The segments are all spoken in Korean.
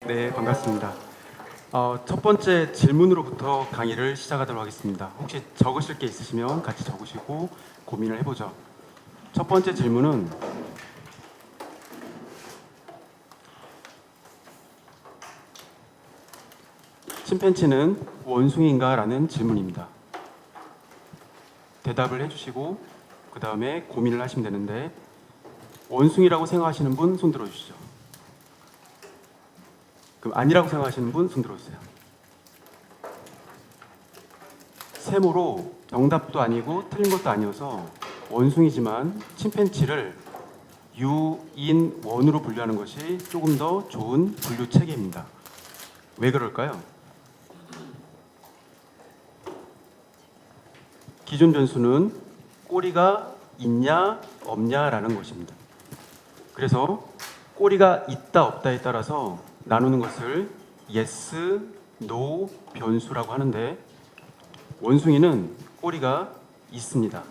네, 반갑습니다. 첫 번째 질문으로부터 강의를 시작하도록 하겠습니다. 혹시 적으실 게 있으시면 같이 적으시고 고민을 해보죠. 첫 번째 질문은 침팬지는 원숭이인가? 라는 질문입니다. 대답을 해주시고 그 다음에 고민을 하시면 되는데 원숭이라고 생각하시는 분 손 들어주시죠. 그럼 아니라고 생각하시는 분 손 들어주세요. 세모로 정답도 아니고 틀린 것도 아니어서 원숭이지만 침팬지를 유인원으로 분류하는 것이 조금 더 좋은 분류 체계입니다. 왜 그럴까요? 기존 변수는 꼬리가 있냐 없냐라는 것입니다. 그래서 꼬리가 있다 없다에 따라서 나누는 것을 yes, no 변수라고 하는데 원숭이는 꼬리가 있습니다.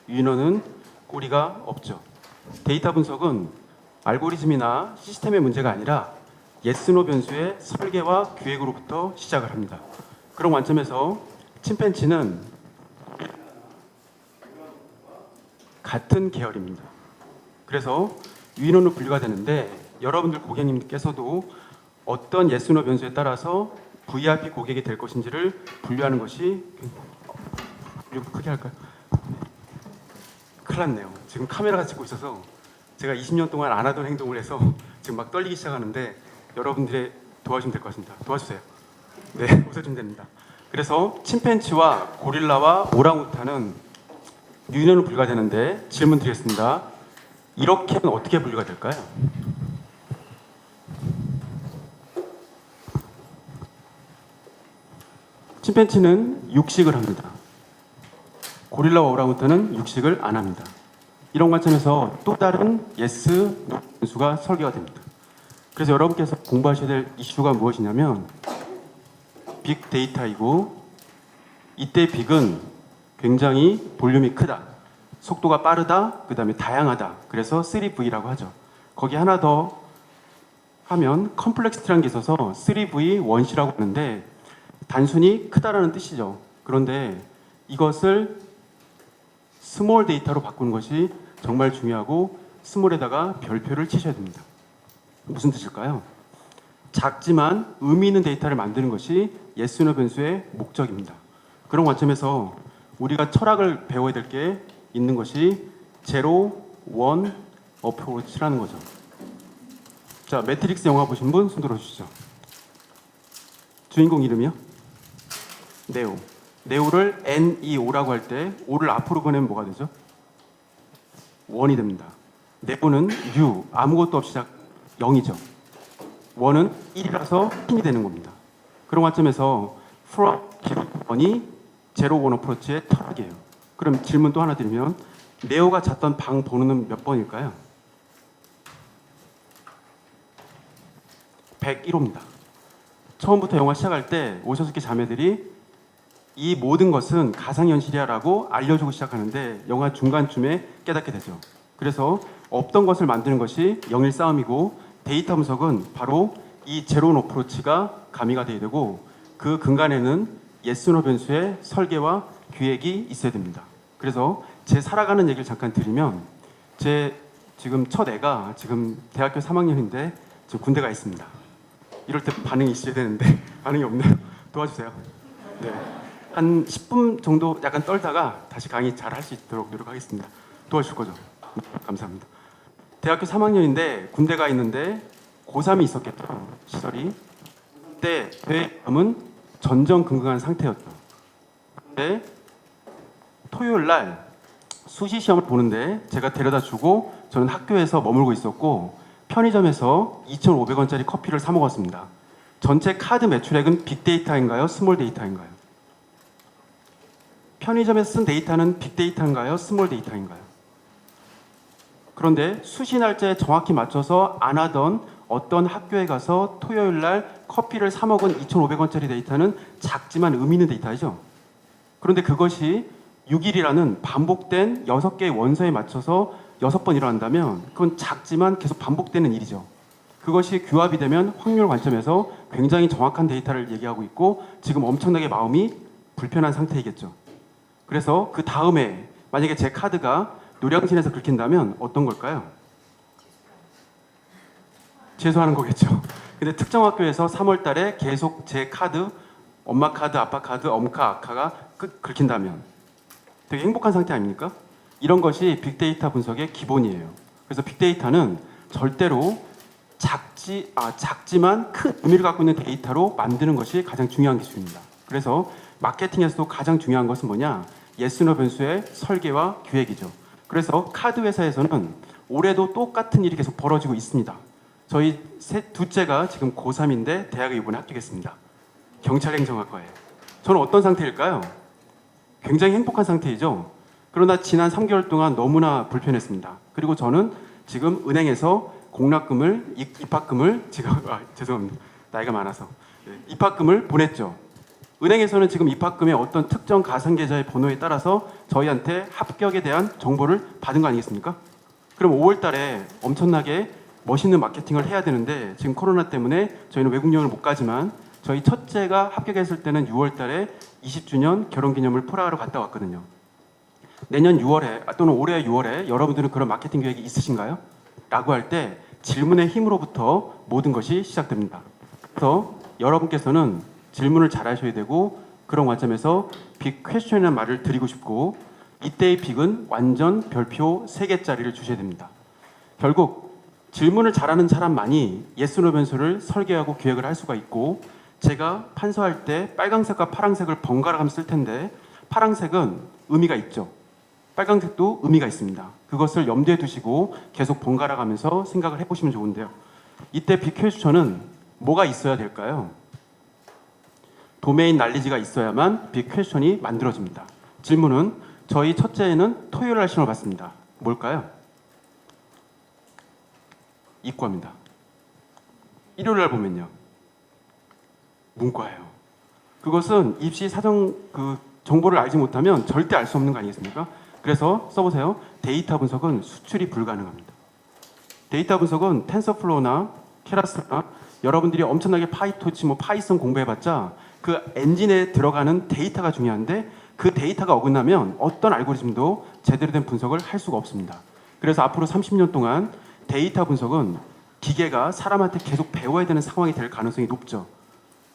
유인원은 꼬리가 없죠. 데이터 분석은 알고리즘이나 시스템의 문제가 아니라 yes, no 변수의 설계와 기획으로부터 시작을 합니다. 그런 관점에서 침팬지는 같은 계열입니다. 그래서 유인원으로 분류가 되는데 여러분들 고객님께서도 어떤 yes, no 변수에 따라서 VIP 고객이 될 것인지를 분류하는 것이 좀 크게 할까요? 큰일 났네요. 지금 카메라가 찍고 있어서 제가 20년 동안 안 하던 행동을 해서 지금 막 떨리기 시작하는데 여러분들이 도와주시면 될 것 같습니다. 도와주세요. 네, 웃어주면 됩니다. 그래서 침팬지와 고릴라와 오랑우탄은 유인원으로 분류가 되는데 질문 드리겠습니다. 이렇게 하면 어떻게 분류가 될까요? 침팬지는 육식을 합니다. 고릴라와 오랑우탄은 육식을 안 합니다. 이런 관점에서 또 다른 yes, no 변수가 설계가 됩니다. 그래서 여러분께서 공부하셔야 될 이슈가 무엇이냐면 빅데이터이고 이때 빅은 굉장히 볼륨이 크다, 속도가 빠르다, 그 다음에 다양하다. 그래서 3V라고 하죠. 거기 하나 더 하면 컴플렉시티라는 게 있어서 3V 원시라고 하는데 단순히 크다라는 뜻이죠. 그런데 이것을 스몰 데이터로 바꾸는 것이 정말 중요하고 스몰에다가 별표를 치셔야 됩니다. 무슨 뜻일까요? 작지만 의미 있는 데이터를 만드는 것이 yes, no 변수의 목적입니다. 그런 관점에서 우리가 철학을 배워야 될 게 있는 것이 제로, 원 어프로치라는 거죠. 자, 매트릭스 영화 보신 분 손 들어주시죠. 주인공 이름이요? 네오. 네오를 NEO라고 할 때 O를 앞으로 보내면 뭐가 되죠? 1이 됩니다. 네오는 U, 아무것도 없이 0이죠. 1은 1이라서 핀이 되는 겁니다. 그런 관점에서 from 1이 제로 원 어프로치의 타락이에요. 그럼 질문 또 하나 드리면 네오가 잤던 방 번호는 몇 번일까요? 101호입니다. 처음부터 영화 시작할 때 오셔스키 자매들이 이 모든 것은 가상현실이야라고 알려주고 시작하는데 영화 중간쯤에 깨닫게 되죠. 그래서 없던 것을 만드는 것이 영일 싸움이고 데이터 분석은 바로 이 제로원 어프로치가 가미가 돼야 되고 그 근간에는 yes, no 변수의 설계와 기획이 있어야 됩니다. 그래서 제 살아가는 얘기를 잠깐 드리면 제 지금 첫 애가 지금 대학교 3학년인데 지금 군대가 있습니다. 이럴 때 반응이 있어야 되는데 반응이 없네요. 도와주세요. 네. 한 10분 정도 약간 떨다가 다시 강의 잘 할 수 있도록 노력하겠습니다. 도와주실 거죠? 감사합니다. 대학교 3학년인데 군대가 있는데 고3이 있었겠죠. 시설이. 그때 저의 전전긍긍한 상태였죠. 근데 토요일 날 수시 시험을 보는데 제가 데려다 주고 저는 학교에서 머물고 있었고 편의점에서 2,500원짜리 커피를 사 먹었습니다. 전체 카드 매출액은 빅데이터인가요? 스몰 데이터인가요? 편의점에서 쓴 데이터는 빅데이터인가요? 스몰 데이터인가요? 그런데 수시 날짜에 정확히 맞춰서 안 하던 어떤 학교에 가서 토요일 날 커피를 사 먹은 2,500원짜리 데이터는 작지만 의미 있는 데이터죠. 그런데 그것이 6일이라는 반복된 6개의 원서에 맞춰서 6번 일어난다면 그건 작지만 계속 반복되는 일이죠. 그것이 규합이 되면 확률 관점에서 굉장히 정확한 데이터를 얘기하고 있고 지금 엄청나게 마음이 불편한 상태이겠죠. 그래서 그 다음에 만약에 제 카드가 노량진에서 긁힌다면 어떤 걸까요? 취소하는 거겠죠. 근데 특정 학교에서 3월 달에 계속 제 카드, 엄마 카드, 아빠 카드, 엄카, 아카가 긁힌다면 되게 행복한 상태 아닙니까? 이런 것이 빅데이터 분석의 기본이에요. 그래서 빅데이터는 절대로 작지만 큰 의미를 갖고 있는 데이터로 만드는 것이 가장 중요한 기술입니다. 그래서 마케팅에서도 가장 중요한 것은 뭐냐? 예스노 변수의 설계와 기획이죠. 그래서 카드 회사에서는 올해도 똑같은 일이 계속 벌어지고 있습니다. 저희 둘째가 지금 고3인데 대학에 이번에 합격했습니다. 경찰행정학과예요. 저는 어떤 상태일까요? 굉장히 행복한 상태이죠. 그러나 지난 3개월 동안 너무나 불편했습니다. 그리고 저는 지금 은행에서 공납금을 입학금을 지금 죄송합니다. 나이가 많아서 입학금을 보냈죠. 은행에서는 지금 입학금의 어떤 특정 가상계좌의 번호에 따라서 저희한테 합격에 대한 정보를 받은 거 아니겠습니까? 그럼 5월 달에 엄청나게 멋있는 마케팅을 해야 되는데 지금 코로나 때문에 저희는 외국 여행을 못 가지만 저희 첫째가 합격했을 때는 6월 달에 20주년 결혼기념을 프라하로 갔다 왔거든요. 내년 6월에 또는 올해 6월에 여러분들은 그런 마케팅 계획이 있으신가요? 라고 할 때 질문의 힘으로부터 모든 것이 시작됩니다. 그래서 여러분께서는 질문을 잘 하셔야 되고 그런 관점에서 빅 퀘스천이라는 말을 드리고 싶고 이때의 빅은 완전 별표 3개짜리를 주셔야 됩니다. 결국 질문을 잘하는 사람만이 예스노 변수를 설계하고 기획을 할 수가 있고 제가 판서할 때 빨강색과 파랑색을 번갈아 가면서 쓸 텐데 파랑색은 의미가 있죠. 빨강색도 의미가 있습니다. 그것을 염두에 두시고 계속 번갈아 가면서 생각을 해보시면 좋은데요. 이때 빅 퀘스천은 뭐가 있어야 될까요? 도메인 난리지가 있어야만 빅 퀘스천이 만들어집니다. 질문은 저희 첫째는 토요일 날 시험을 봤습니다. 뭘까요? 이과입니다. 일요일 날 보면요. 문과예요. 그것은 입시 사정 정보를 알지 못하면 절대 알 수 없는 거 아니겠습니까? 그래서 써보세요. 데이터 분석은 수출이 불가능합니다. 데이터 분석은 텐서플로우나 케라스나 여러분들이 엄청나게 파이토치, 파이썬 공부해봤자 그 엔진에 들어가는 데이터가 중요한데 그 데이터가 어긋나면 어떤 알고리즘도 제대로 된 분석을 할 수가 없습니다. 그래서 앞으로 30년 동안 데이터 분석은 기계가 사람한테 계속 배워야 되는 상황이 될 가능성이 높죠.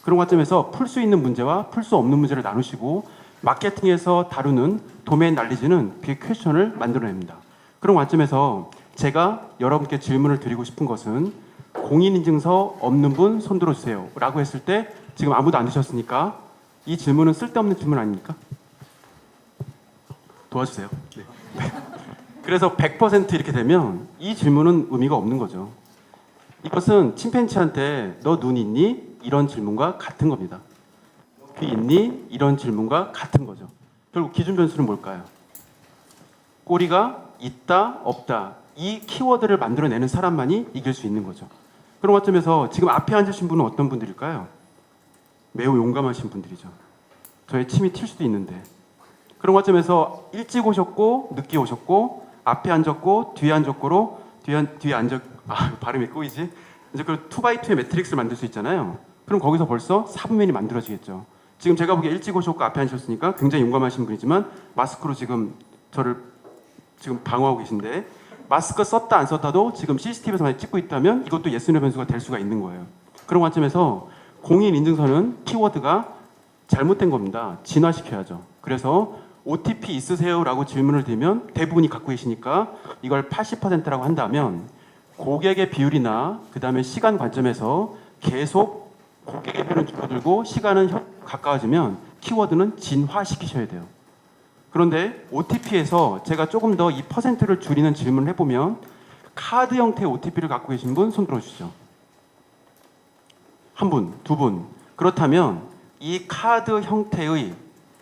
그런 관점에서 풀 수 있는 문제와 풀 수 없는 문제를 나누시고 마케팅에서 다루는 도메인 난리지는 빅 퀘스천을 만들어냅니다. 그런 관점에서 제가 여러분께 질문을 드리고 싶은 것은 공인인증서 없는 분 손 들어주세요 라고 했을 때 지금 아무도 안 드셨으니까 이 질문은 쓸데없는 질문 아닙니까? 도와주세요. 네. 그래서 100% 이렇게 되면 이 질문은 의미가 없는 거죠. 이것은 침팬지한테 너 눈 있니? 이런 질문과 같은 겁니다. 귀 있니? 이런 질문과 같은 거죠. 결국 기준 변수는 뭘까요? 꼬리가 있다, 없다. 이 키워드를 만들어내는 사람만이 이길 수 있는 거죠. 그런 관점에서 지금 앞에 앉으신 분은 어떤 분들일까요? 매우 용감하신 분들이죠. 저의 침이 튈 수도 있는데. 그런 관점에서 일찍 오셨고 늦게 오셨고 앞에 앉았고 뒤에 앉았고로 뒤에 앉아 발음이 꼬이지. 이제 그 2x2의 매트릭스를 만들 수 있잖아요. 그럼 거기서 벌써 사분면이 만들어지겠죠. 지금 제가 보기에 일찍 오셨고 앞에 앉으셨으니까 굉장히 용감하신 분이지만 마스크로 지금 저를 지금 방어하고 계신데 마스크 썼다 안 썼다도 지금 CCTV에서 많이 찍고 있다면 이것도 예스노 변수가 될 수가 있는 거예요. 그런 관점에서 공인인증서는 키워드가 잘못된 겁니다. 진화시켜야죠. 그래서 OTP 있으세요? 라고 질문을 드리면 대부분이 갖고 계시니까 이걸 80%라고 한다면 고객의 비율이나 그 다음에 시간 관점에서 계속 고객의 비율은 줄어들고 시간은 가까워지면 키워드는 진화시키셔야 돼요. 그런데 OTP에서 제가 조금 더 이 퍼센트를 줄이는 질문을 해보면 카드 형태의 OTP를 갖고 계신 분 손 들어주시죠. 한 분, 두 분. 그렇다면 이 카드 형태의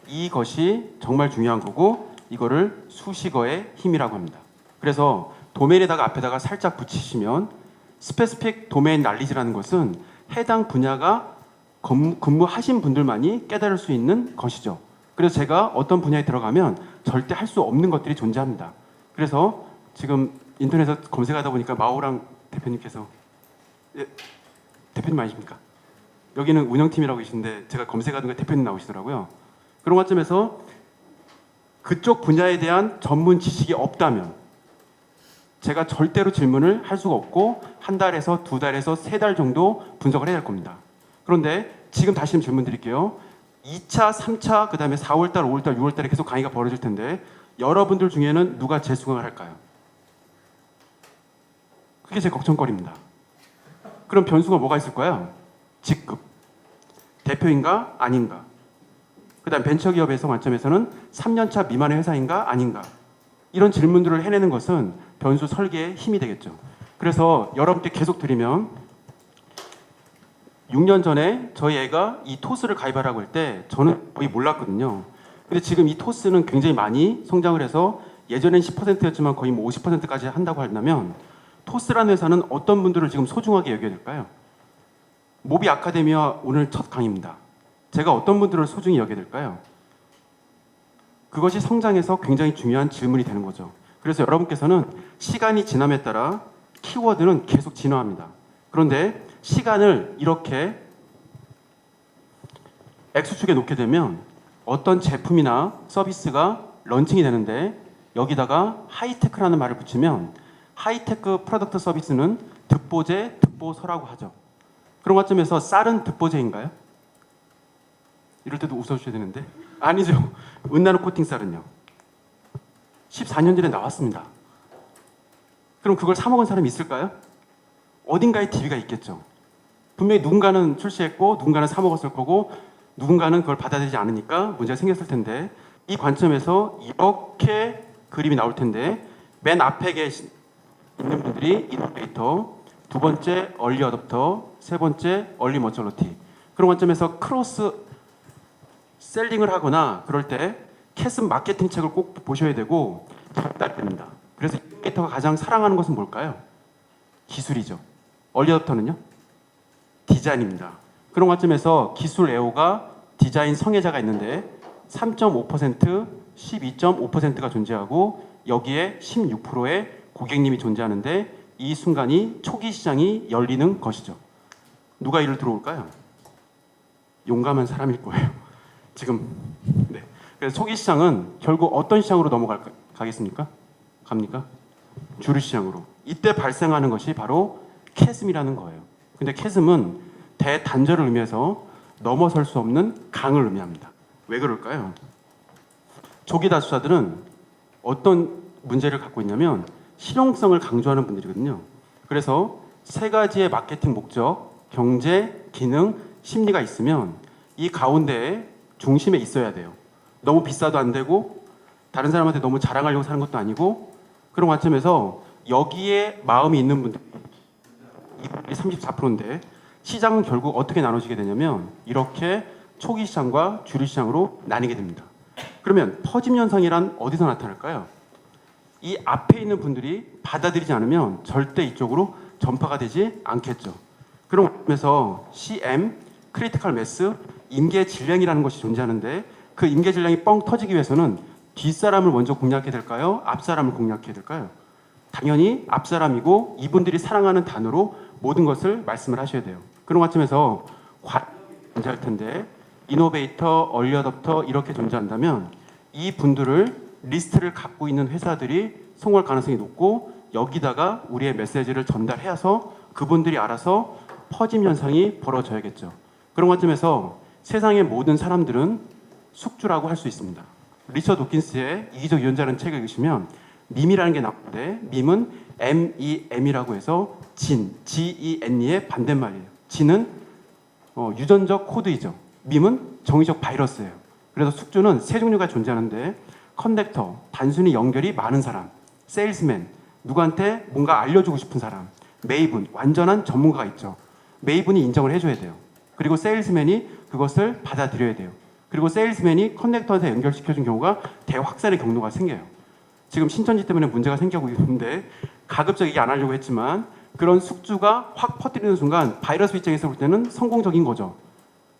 이것이 정말 중요한 거고 이거를 수식어의 힘이라고 합니다. 그래서 도메인에다가 앞에다가 살짝 붙이시면 스페시픽 도메인 난리지라는 것은 해당 분야가 근무하신 분들만이 깨달을 수 있는 것이죠. 그래서 제가 어떤 분야에 들어가면 절대 할 수 없는 것들이 존재합니다. 그래서 지금 인터넷에서 검색하다 보니까 마오랑 대표님께서 예, 대표님 아니십니까? 여기는 운영팀이라고 계신데 제가 검색하던 게 대표님 나오시더라고요. 그런 관점에서 그쪽 분야에 대한 전문 지식이 없다면 제가 절대로 질문을 할 수가 없고 한 달에서 두 달에서 세 달 정도 분석을 해야 할 겁니다. 그런데 지금 다시 질문 드릴게요. 2차, 3차, 그 다음에 4월달, 5월달, 6월달에 계속 강의가 벌어질 텐데 여러분들 중에는 누가 재수강을 할까요? 그게 제 걱정거리입니다. 그럼 변수가 뭐가 있을까요? 직급. 대표인가? 아닌가? 그 다음 벤처기업에서 관점에서는 3년차 미만의 회사인가? 아닌가? 이런 질문들을 해내는 것은 변수 설계에 힘이 되겠죠. 그래서 여러분께 계속 드리면 6년 전에 저희 애가 이 토스를 가입하라고 할 때 저는 거의 몰랐거든요. 근데 지금 이 토스는 굉장히 많이 성장을 해서 예전엔 10%였지만 거의 뭐 50%까지 한다고 한다면 토스라는 회사는 어떤 분들을 지금 소중하게 여겨야 될까요? 모비 아카데미와 오늘 첫 강의입니다. 제가 어떤 분들을 소중히 여겨야 될까요? 그것이 성장에서 굉장히 중요한 질문이 되는 거죠. 그래서 여러분께서는 시간이 지남에 따라 키워드는 계속 진화합니다. 그런데 시간을 이렇게 X축에 놓게 되면 어떤 제품이나 서비스가 런칭이 되는데 여기다가 하이테크라는 말을 붙이면 하이테크 프로덕트 서비스는 득보제, 득보서라고 하죠. 그런 관점에서 쌀은 득보제인가요? 이럴 때도 웃어주셔야 되는데 아니죠. 은나노 코팅 쌀은요 14년 전에 나왔습니다. 그럼 그걸 사 먹은 사람이 있을까요? 어딘가에 DB가 있겠죠. 분명히 누군가는 출시했고 누군가는 사 먹었을 거고 누군가는 그걸 받아들이지 않으니까 문제가 생겼을 텐데 이 관점에서 이렇게 그림이 나올 텐데 맨 앞에 있는 분들이 이노베이터, 두 번째 얼리 어댑터, 세 번째 얼리 머처리티. 그런 관점에서 크로스 셀링을 하거나 그럴 때 캐슨 마케팅 책을 꼭 보셔야 되고 전달됩니다. 그래서 이노베이터가 가장 사랑하는 것은 뭘까요? 기술이죠. 얼리 어댑터는요? 디자인입니다. 그런 관점에서 기술 애호가 디자인 성애자가 있는데 3.5%, 12.5%가 존재하고 여기에 16%의 고객님이 존재하는데 이 순간이 초기 시장이 열리는 것이죠. 누가 이를 들어올까요? 용감한 사람일 거예요. 지금 네. 그래서 초기 시장은 결국 어떤 시장으로 넘어가겠습니까? 갑니까? 주류 시장으로. 이때 발생하는 것이 바로 캐즘이라는 거예요. 근데 캐즘은 대단절을 의미해서 넘어설 수 없는 강을 의미합니다. 왜 그럴까요? 초기 다수자들은 어떤 문제를 갖고 있냐면 실용성을 강조하는 분들이거든요. 그래서 세 가지의 마케팅 목적, 경제, 기능, 심리가 있으면 이 가운데에 중심에 있어야 돼요. 너무 비싸도 안 되고 다른 사람한테 너무 자랑하려고 사는 것도 아니고 그런 관점에서 여기에 마음이 있는 분들이 34%인데 시장은 결국 어떻게 나눠지게 되냐면 이렇게 초기 시장과 주류 시장으로 나뉘게 됩니다. 그러면 퍼짐 현상이란 어디서 나타날까요? 이 앞에 있는 분들이 받아들이지 않으면 절대 이쪽으로 전파가 되지 않겠죠. 그런 점에서 CM, 크리티컬 매스, 임계 질량이라는 것이 존재하는데 그 임계 질량이 뻥 터지기 위해서는 뒷사람을 먼저 공략해야 될까요? 앞사람을 공략해야 될까요? 당연히 앞사람이고 이분들이 사랑하는 단어로 모든 것을 말씀을 하셔야 돼요. 그런 관점에서 관점이 존재할 텐데 이노베이터, 얼리 어댑터 이렇게 존재한다면 이 분들을 리스트를 갖고 있는 회사들이 성공할 가능성이 높고 여기다가 우리의 메시지를 전달해서 그분들이 알아서 퍼짐 현상이 벌어져야겠죠. 그런 관점에서 세상의 모든 사람들은 숙주라고 할 수 있습니다. 리처드 도킨스의 이기적 유전자라는 책을 읽으시면 밈이라는 게 나오는데 밈은 MEM이라고 해서 진, GENE의 반대말이에요. 진은 유전적 코드이죠. 밈은 정의적 바이러스예요. 그래서 숙주는 세 종류가 존재하는데 컨덕터, 단순히 연결이 많은 사람, 세일스맨, 누구한테 뭔가 알려주고 싶은 사람, 메이븐, 완전한 전문가가 있죠. 메이븐이 인정을 해줘야 돼요. 그리고 세일스맨이 그것을 받아들여야 돼요. 그리고 세일스맨이 커넥터한테 연결시켜준 경우가 대확산의 경로가 생겨요. 지금 신천지 때문에 문제가 생기고 있는데 가급적 얘기 안 하려고 했지만 그런 숙주가 확 퍼뜨리는 순간 바이러스 입장에서 볼 때는 성공적인 거죠.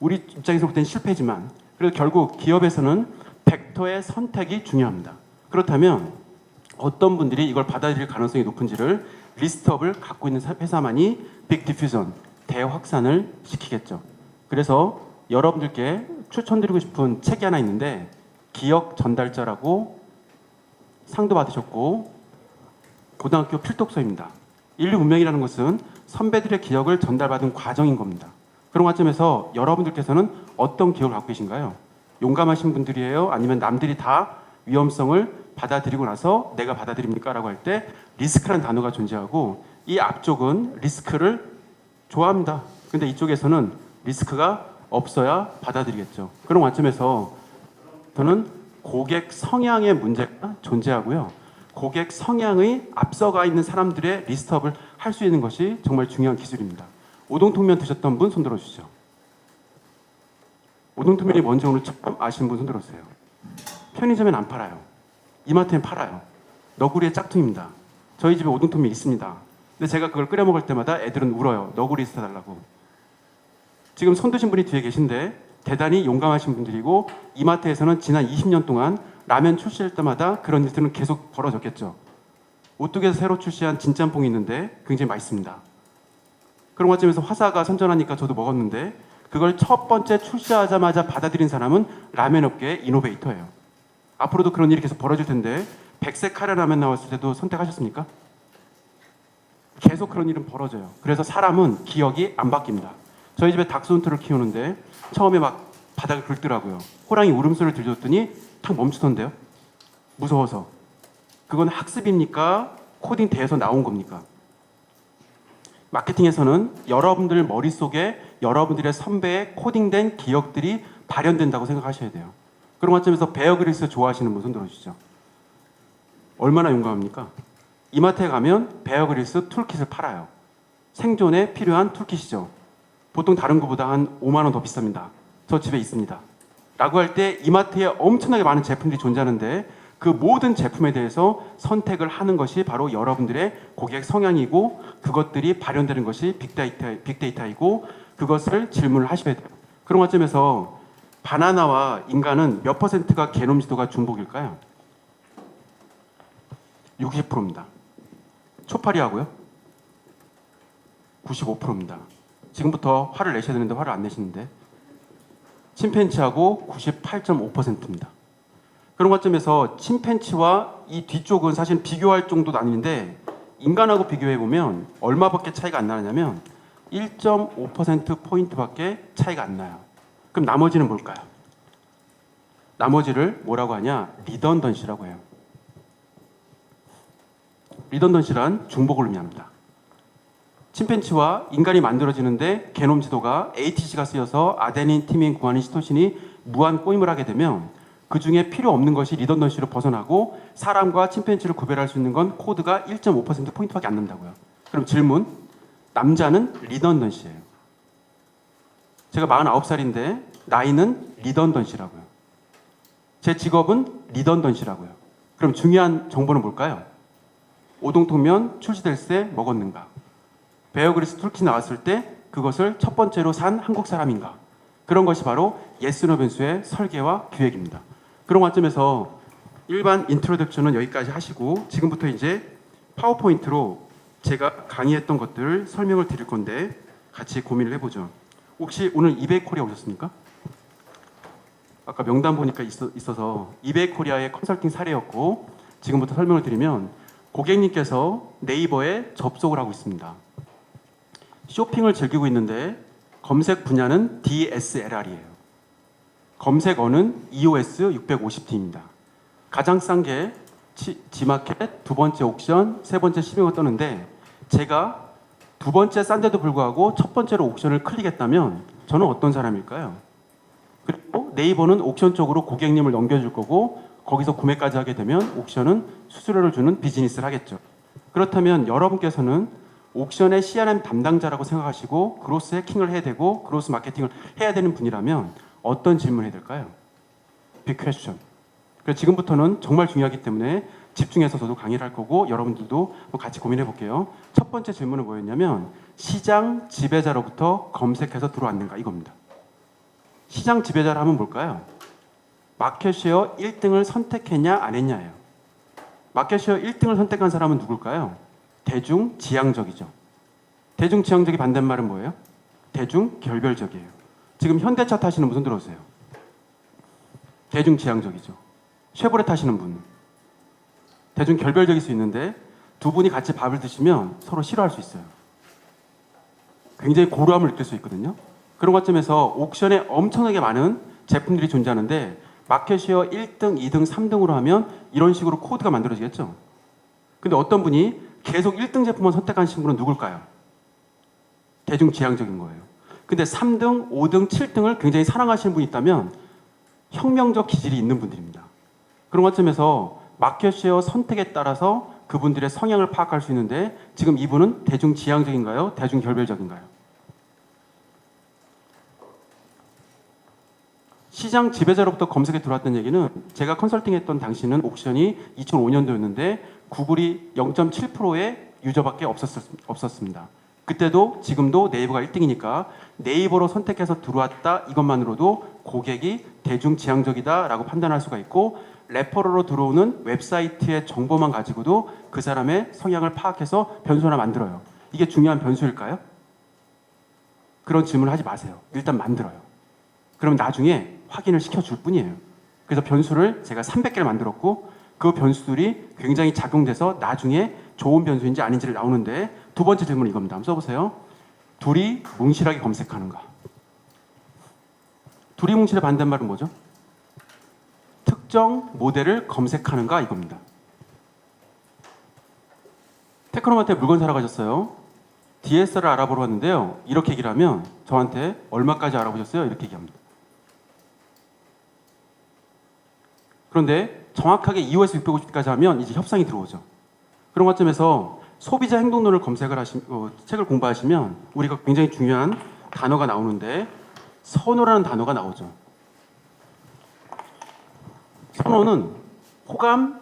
우리 입장에서 볼 때는 실패지만 그래서 결국 기업에서는 벡터의 선택이 중요합니다. 그렇다면 어떤 분들이 이걸 받아들일 가능성이 높은지를 리스트업을 갖고 있는 회사만이 빅 디퓨전, 대확산을 시키겠죠. 그래서 여러분들께 추천드리고 싶은 책이 하나 있는데 기억 전달자라고 상도 받으셨고 고등학교 필독서입니다. 인류 문명이라는 것은 선배들의 기억을 전달받은 과정인 겁니다. 그런 관점에서 여러분들께서는 어떤 기억을 갖고 계신가요? 용감하신 분들이에요? 아니면 남들이 다 위험성을 받아들이고 나서 내가 받아들입니까? 라고 할 때 리스크라는 단어가 존재하고 이 앞쪽은 리스크를 좋아합니다. 근데 이쪽에서는 리스크가 없어야 받아들이겠죠. 그런 관점에서 저는 고객 성향의 문제가 존재하고요. 고객 성향의 앞서가 있는 사람들의 리스트업을 할 수 있는 것이 정말 중요한 기술입니다. 오동통면 드셨던 분 손 들어주시죠. 오동통면이 뭔지 오늘 처음 아시는 분 손 들어주세요. 편의점엔 안 팔아요. 이마트엔 팔아요. 너구리의 짝퉁입니다. 저희 집에 오동통면 있습니다. 근데 제가 그걸 끓여 먹을 때마다 애들은 울어요. 너구리 있어달라고. 지금 손 드신 분이 뒤에 계신데 대단히 용감하신 분들이고 이마트에서는 지난 20년 동안 라면 출시할 때마다 그런 일들은 계속 벌어졌겠죠. 오뚜기에서 새로 출시한 진짬뽕이 있는데 굉장히 맛있습니다. 그런 관점에서 화사가 선전하니까 저도 먹었는데 그걸 첫 번째 출시하자마자 받아들인 사람은 라면 업계의 이노베이터예요. 앞으로도 그런 일이 계속 벌어질 텐데 백색 카레 라면 나왔을 때도 선택하셨습니까? 계속 그런 일은 벌어져요. 그래서 사람은 기억이 안 바뀝니다. 저희 집에 닥스훈트를 키우는데 처음에 막 바닥을 긁더라고요. 호랑이 울음소리를 들려줬더니 탁 멈추던데요. 무서워서. 그건 학습입니까? 코딩돼서 나온 겁니까? 마케팅에서는 여러분들 머릿속에 여러분들의 선배의 코딩된 기억들이 발현된다고 생각하셔야 돼요. 그런 관점에서 베어 그릴스 좋아하시는 분 손 들어주시죠. 얼마나 용감합니까? 이마트에 가면 베어 그릴스 툴킷을 팔아요. 생존에 필요한 툴킷이죠. 보통 다른 것보다 한 5만 원 더 비쌉니다. 저 집에 있습니다. 라고 할 때 이마트에 엄청나게 많은 제품들이 존재하는데 그 모든 제품에 대해서 선택을 하는 것이 바로 여러분들의 고객 성향이고 그것들이 발현되는 것이 빅데이터이고 그것을 질문을 하셔야 돼요. 그런 관점에서 바나나와 인간은 몇 퍼센트가 게놈 지도가 중복일까요? 60%입니다. 초파리하고요? 95%입니다. 지금부터 화를 내셔야 되는데 화를 안 내시는데 침팬치하고 98.5%입니다. 그런 관점에서 침팬치와 이 뒤쪽은 사실 비교할 정도도 아닌데 인간하고 비교해보면 얼마밖에 차이가 안 나냐면 1.5%포인트밖에 차이가 안 나요. 그럼 나머지는 뭘까요? 나머지를 뭐라고 하냐? 리던던시라고 해요. 리던던시란 중복을 의미합니다. 침팬치와 인간이 만들어지는데 게놈 지도가 ATC가 쓰여서 아데닌, 티민, 구아닌, 시토신이 무한 꼬임을 하게 되면 그 중에 필요 없는 것이 리던던시로 벗어나고 사람과 침팬치를 구별할 수 있는 건 코드가 1.5%포인트밖에 안 난다고요. 그럼 질문, 남자는 리던던시예요. 제가 49살인데 나이는 리던던시라고요. 제 직업은 리던던시라고요. 그럼 중요한 정보는 뭘까요? 오동통면 출시될 때 먹었는가? 베어 그릴스 툴킷 나왔을 때 그것을 첫 번째로 산 한국 사람인가? 그런 것이 바로 예스노 변수의 설계와 기획입니다. 그런 관점에서 일반 인트로덕션은 여기까지 하시고 지금부터 이제 파워포인트로 제가 강의했던 것들을 설명을 드릴 건데 같이 고민을 해보죠. 혹시 오늘 이베이 코리아 오셨습니까? 아까 명단 보니까 있어서 이베이 코리아의 컨설팅 사례였고 지금부터 설명을 드리면 고객님께서 네이버에 접속을 하고 있습니다. 쇼핑을 즐기고 있는데 검색 분야는 DSLR이에요. 검색어는 EOS 650D입니다. 가장 싼 게 G마켓, 두 번째 옥션, 세 번째 시빙을 떠는데 제가 두 번째 싼데도 불구하고 첫 번째로 옥션을 클릭했다면 저는 어떤 사람일까요? 그리고 네이버는 옥션 쪽으로 고객님을 넘겨줄 거고 거기서 구매까지 하게 되면 옥션은 수수료를 주는 비즈니스를 하겠죠. 그렇다면 여러분께서는 옥션의 CRM 담당자라고 생각하시고 그로스 해킹을 해야 되고 그로스 마케팅을 해야 되는 분이라면 어떤 질문을 해야 될까요? 빅 퀘스천. 그래서 지금부터는 정말 중요하기 때문에 집중해서 저도 강의를 할 거고 여러분들도 같이 고민해 볼게요. 첫 번째 질문은 뭐였냐면 시장 지배자로부터 검색해서 들어왔는가 이겁니다. 시장 지배자를 하면 뭘까요? 마켓쉐어 1등을 선택했냐 안 했냐예요. 마켓쉐어 1등을 선택한 사람은 누굴까요? 대중지향적이죠. 대중지향적이 반대말은 뭐예요? 대중결별적이에요. 지금 현대차 타시는 분 손 들어주세요. 대중지향적이죠. 쉐보레 타시는 분. 대중결별적일 수 있는데 두 분이 같이 밥을 드시면 서로 싫어할 수 있어요. 굉장히 고루함을 느낄 수 있거든요. 그런 관점에서 옥션에 엄청나게 많은 제품들이 존재하는데 마켓쉐어 1등, 2등, 3등으로 하면 이런 식으로 코드가 만들어지겠죠. 근데 어떤 분이 계속 1등 제품만 선택하신 분은 누굴까요? 대중지향적인 거예요. 근데 3등, 5등, 7등을 굉장히 사랑하시는 분이 있다면 혁명적 기질이 있는 분들입니다. 그런 관점에서 마켓쉐어 선택에 따라서 그분들의 성향을 파악할 수 있는데 지금 이분은 대중지향적인가요? 대중결별적인가요? 시장 지배자로부터 검색에 들어왔던 얘기는 제가 컨설팅했던 당시는 옥션이 2005년도였는데 구글이 0.7%의 유저밖에 없었습니다. 그때도 지금도 네이버가 1등이니까 네이버로 선택해서 들어왔다 이것만으로도 고객이 대중지향적이다라고 판단할 수가 있고 레퍼럴로 들어오는 웹사이트의 정보만 가지고도 그 사람의 성향을 파악해서 변수 하나 만들어요. 이게 중요한 변수일까요? 그런 질문을 하지 마세요. 일단 만들어요. 그럼 나중에 확인을 시켜줄 뿐이에요. 그래서 변수를 제가 300개를 만들었고 그 변수들이 굉장히 작용돼서 나중에 좋은 변수인지 아닌지를 나오는데 두 번째 질문 이겁니다. 한번 써보세요. 둘이 뭉실하게 검색하는가? 둘이 뭉실의 반대말은 뭐죠? 특정 모델을 검색하는가 이겁니다. 테크노마트에 물건 사러 가셨어요. DSLR 알아보러 왔는데요. 이렇게 얘기를 하면 저한테 얼마까지 알아보셨어요? 이렇게 얘기합니다. 그런데 정확하게 EOS 650까지 하면 이제 협상이 들어오죠. 그런 관점에서 소비자 행동론을 책을 공부하시면 우리가 굉장히 중요한 단어가 나오는데 선호라는 단어가 나오죠. 선호는 호감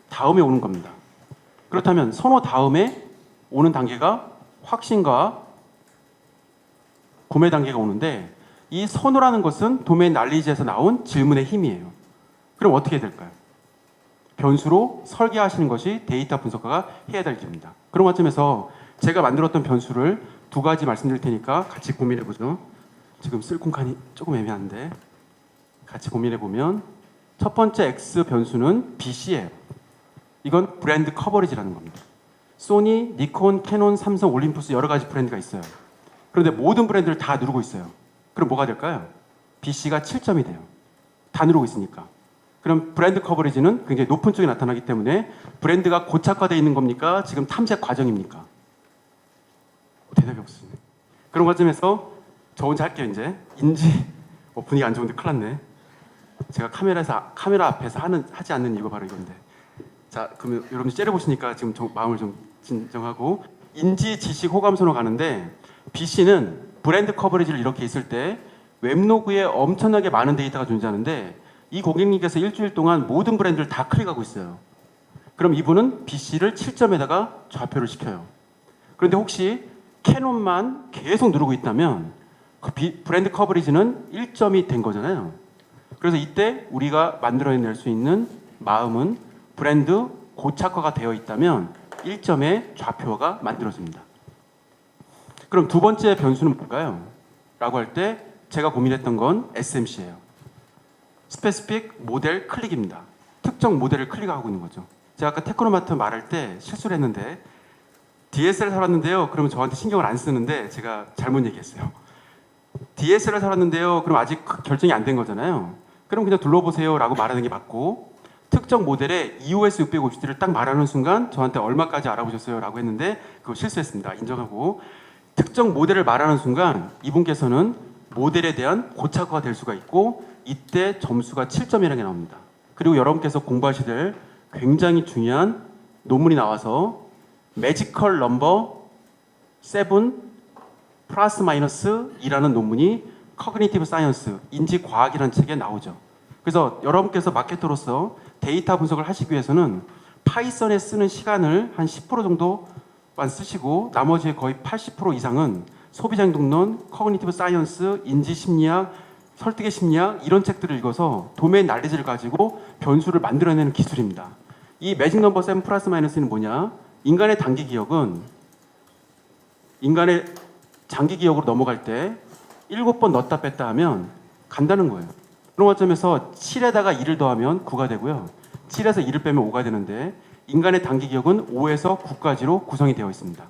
다음에 오는 겁니다. 그렇다면 선호 다음에 오는 단계가 확신과 구매 단계가 오는데 이 선호라는 것은 도메인 난리지에서 나온 질문의 힘이에요. 그럼 어떻게 될까요? 변수로 설계하시는 것이 데이터 분석가가 해야 될 일입니다. 그런 관점에서 제가 만들었던 변수를 두 가지 말씀드릴 테니까 같이 고민해 보죠. 지금 쓸 공간이 조금 애매한데 같이 고민해 보면 첫 번째 X 변수는 BC예요. 이건 브랜드 커버리지라는 겁니다. 소니, 니콘, 캐논, 삼성, 올림푸스 여러 가지 브랜드가 있어요. 그런데 모든 브랜드를 다 누르고 있어요. 그럼 뭐가 될까요? BC가 7점이 돼요. 다 누르고 있으니까. 그럼 브랜드 커버리지는 굉장히 높은 쪽에 나타나기 때문에 브랜드가 고착화되어 있는 겁니까? 지금 탐색 과정입니까? 대답이 없습니다. 그런 관점에서 저 혼자 할게요 이제. 분위기 안 좋은데 큰일 났네. 제가 카메라 앞에서 하지 않는 이유가 바로 이건데. 자, 그러면 여러분들 째려보시니까 지금 마음을 좀 진정하고 인지, 지식, 호감선으로 가는데 BC는 브랜드 커버리지를 이렇게 있을 때 웹로그에 엄청나게 많은 데이터가 존재하는데 이 고객님께서 일주일 동안 모든 브랜드를 다 클릭하고 있어요. 그럼 이분은 BC를 7점에다가 좌표를 시켜요. 그런데 혹시 캐논만 계속 누르고 있다면 그 브랜드 커버리지는 1점이 된 거잖아요. 그래서 이때 우리가 만들어낼 수 있는 마음은 브랜드 고착화가 되어 있다면 1점의 좌표가 만들어집니다. 그럼 두 번째 변수는 뭘까요? 라고 할 때 제가 고민했던 건 SMC예요. 스페시픽 모델 클릭입니다. 특정 모델을 클릭하고 있는 거죠. 제가 아까 테크노마트 말할 때 실수를 했는데 DSLR 사봤는데요. 그러면 저한테 신경을 안 쓰는데 제가 잘못 얘기했어요. DSLR 사봤는데요. 그럼 아직 결정이 안 된 거잖아요. 그럼 그냥 둘러보세요 라고 말하는 게 맞고 특정 모델의 EOS 650D를 딱 말하는 순간 저한테 얼마까지 알아보셨어요 라고 했는데 그거 실수했습니다. 인정하고 특정 모델을 말하는 순간 이분께서는 모델에 대한 고착화가 될 수가 있고 이때 점수가 7점이라는 게 나옵니다. 그리고 여러분께서 공부하셔야 될 굉장히 중요한 논문이 나와서 매지컬 넘버 7 플러스 마이너스 2라는 논문이 커그니티브 사이언스, 인지과학이라는 책에 나오죠. 그래서 여러분께서 마케터로서 데이터 분석을 하시기 위해서는 파이썬에 쓰는 시간을 한 10% 정도만 쓰시고 나머지의 거의 80% 이상은 소비자 행동론, 커그니티브 사이언스, 인지심리학, 설득의 심리학 이런 책들을 읽어서 도메인 난리지를 가지고 변수를 만들어내는 기술입니다. 이 매직 넘버 7 플러스 마이너스는 뭐냐? 인간의 단기 기억은 인간의 장기 기억으로 넘어갈 때 7번 넣었다 뺐다 하면 간다는 거예요. 그런 관점에서 7에다가 2를 더하면 9가 되고요. 7에서 2를 빼면 5가 되는데 인간의 단기 기억은 5에서 9까지로 구성이 되어 있습니다.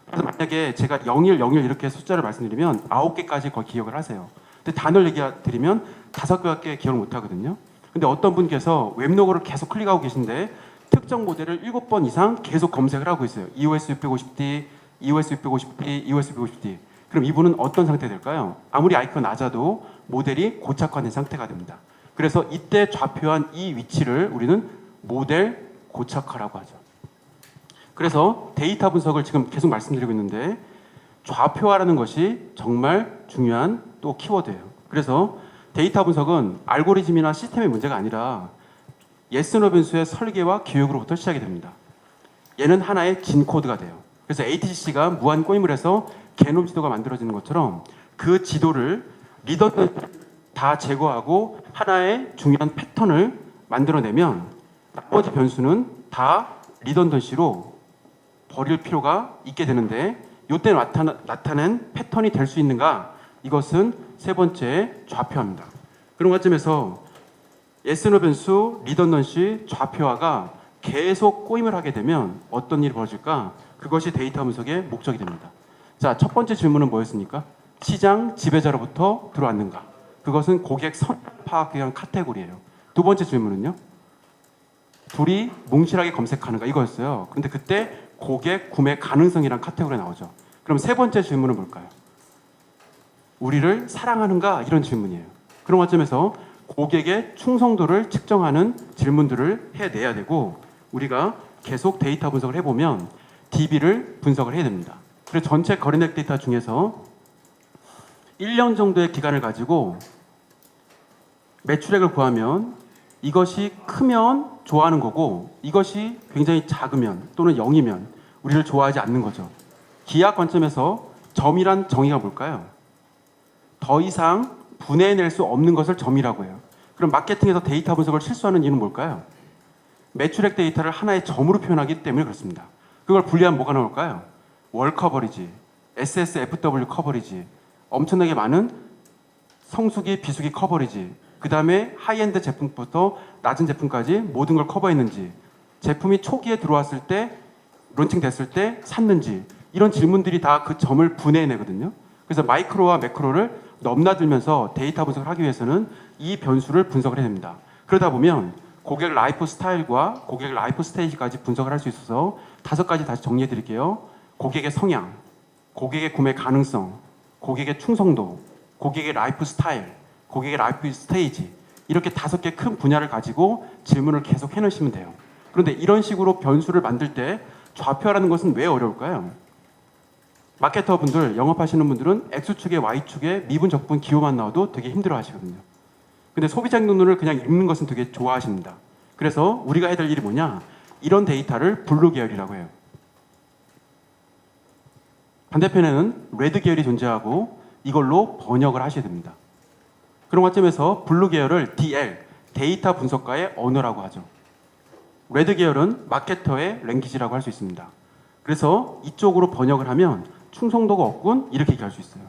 그래서 만약에 제가 01, 01 이렇게 숫자를 말씀드리면 9개까지 거의 기억을 하세요. 근데 단어를 얘기 드리면 5개밖에 기억을 못 하거든요. 근데 어떤 분께서 웹로그를 계속 클릭하고 계신데 특정 모델을 7번 이상 계속 검색을 하고 있어요. EOS 650D, EOS 650D, EOS 650D. 그럼 이분은 어떤 상태가 될까요? 아무리 아이큐가 낮아도 모델이 고착화된 상태가 됩니다. 그래서 이때 좌표한 이 위치를 우리는 모델 고착화라고 하죠. 그래서 데이터 분석을 지금 계속 말씀드리고 있는데 좌표화라는 것이 정말 중요한 또 키워드예요. 그래서 데이터 분석은 알고리즘이나 시스템의 문제가 아니라 예스노 변수의 설계와 교육으로부터 시작이 됩니다. 얘는 하나의 진 코드가 돼요. 그래서 ATC가 무한 꼬임을 해서 개놈 지도가 만들어지는 것처럼 그 지도를 리더들 다 제거하고 하나의 중요한 패턴을 만들어내면 나머지 변수는 다 리던던시로 버릴 필요가 있게 되는데 이때 나타낸 패턴이 될 수 있는가? 이것은 세 번째 좌표화입니다. 그런 관점에서 예스노 변수, 리던던시, 좌표화가 계속 꼬임을 하게 되면 어떤 일이 벌어질까? 그것이 데이터 분석의 목적이 됩니다. 자, 첫 번째 질문은 뭐였습니까? 시장 지배자로부터 들어왔는가? 그것은 고객 선 파악에 대한 카테고리예요. 두 번째 질문은요? 둘이 뭉실하게 검색하는가? 이거였어요. 근데 그때 고객 구매 가능성이란 카테고리가 나오죠. 그럼 세 번째 질문은 뭘까요? 우리를 사랑하는가? 이런 질문이에요. 그런 관점에서 고객의 충성도를 측정하는 질문들을 해내야 되고 우리가 계속 데이터 분석을 해보면 DB를 분석을 해야 됩니다. 그래서 전체 거래액 데이터 중에서 1년 정도의 기간을 가지고 매출액을 구하면 이것이 크면 좋아하는 거고 이것이 굉장히 작으면 또는 0이면 우리를 좋아하지 않는 거죠. 기하 관점에서 점이란 정의가 뭘까요? 더 이상 분해낼 수 없는 것을 점이라고 해요. 그럼 마케팅에서 데이터 분석을 실수하는 이유는 뭘까요? 매출액 데이터를 하나의 점으로 표현하기 때문에 그렇습니다. 그걸 분리하면 뭐가 나올까요? 월 커버리지, SSFW 커버리지, 엄청나게 많은 성수기, 비수기 커버리지, 그 다음에 하이엔드 제품부터 낮은 제품까지 모든 걸 커버했는지, 제품이 초기에 들어왔을 때, 론칭됐을 때 샀는지, 이런 질문들이 다 그 점을 분해내거든요. 그래서 마이크로와 매크로를 넘나들면서 데이터 분석을 하기 위해서는 이 변수를 분석을 해야 됩니다. 그러다 보면 고객 라이프 스타일과 고객 라이프 스테이지까지 분석을 할 수 있어서 5가지 다시 정리해 드릴게요. 고객의 성향, 고객의 구매 가능성, 고객의 충성도, 고객의 라이프 스타일, 고객의 라이프 스테이지 이렇게 5개 큰 분야를 가지고 질문을 계속 해놓으시면 돼요. 그런데 이런 식으로 변수를 만들 때 좌표라는 것은 왜 어려울까요? 마케터 분들, 영업하시는 분들은 X축에 Y축에 미분, 적분, 기호만 나와도 되게 힘들어 하시거든요. 근데 소비자 행동론을 그냥 읽는 것은 되게 좋아하십니다. 그래서 우리가 해야 될 일이 뭐냐? 이런 데이터를 블루 계열이라고 해요. 반대편에는 레드 계열이 존재하고 이걸로 번역을 하셔야 됩니다. 그런 관점에서 블루 계열을 DL, 데이터 분석가의 언어라고 하죠. 레드 계열은 마케터의 랭귀지라고 할 수 있습니다. 그래서 이쪽으로 번역을 하면 충성도가 없군 이렇게 얘기할 수 있어요.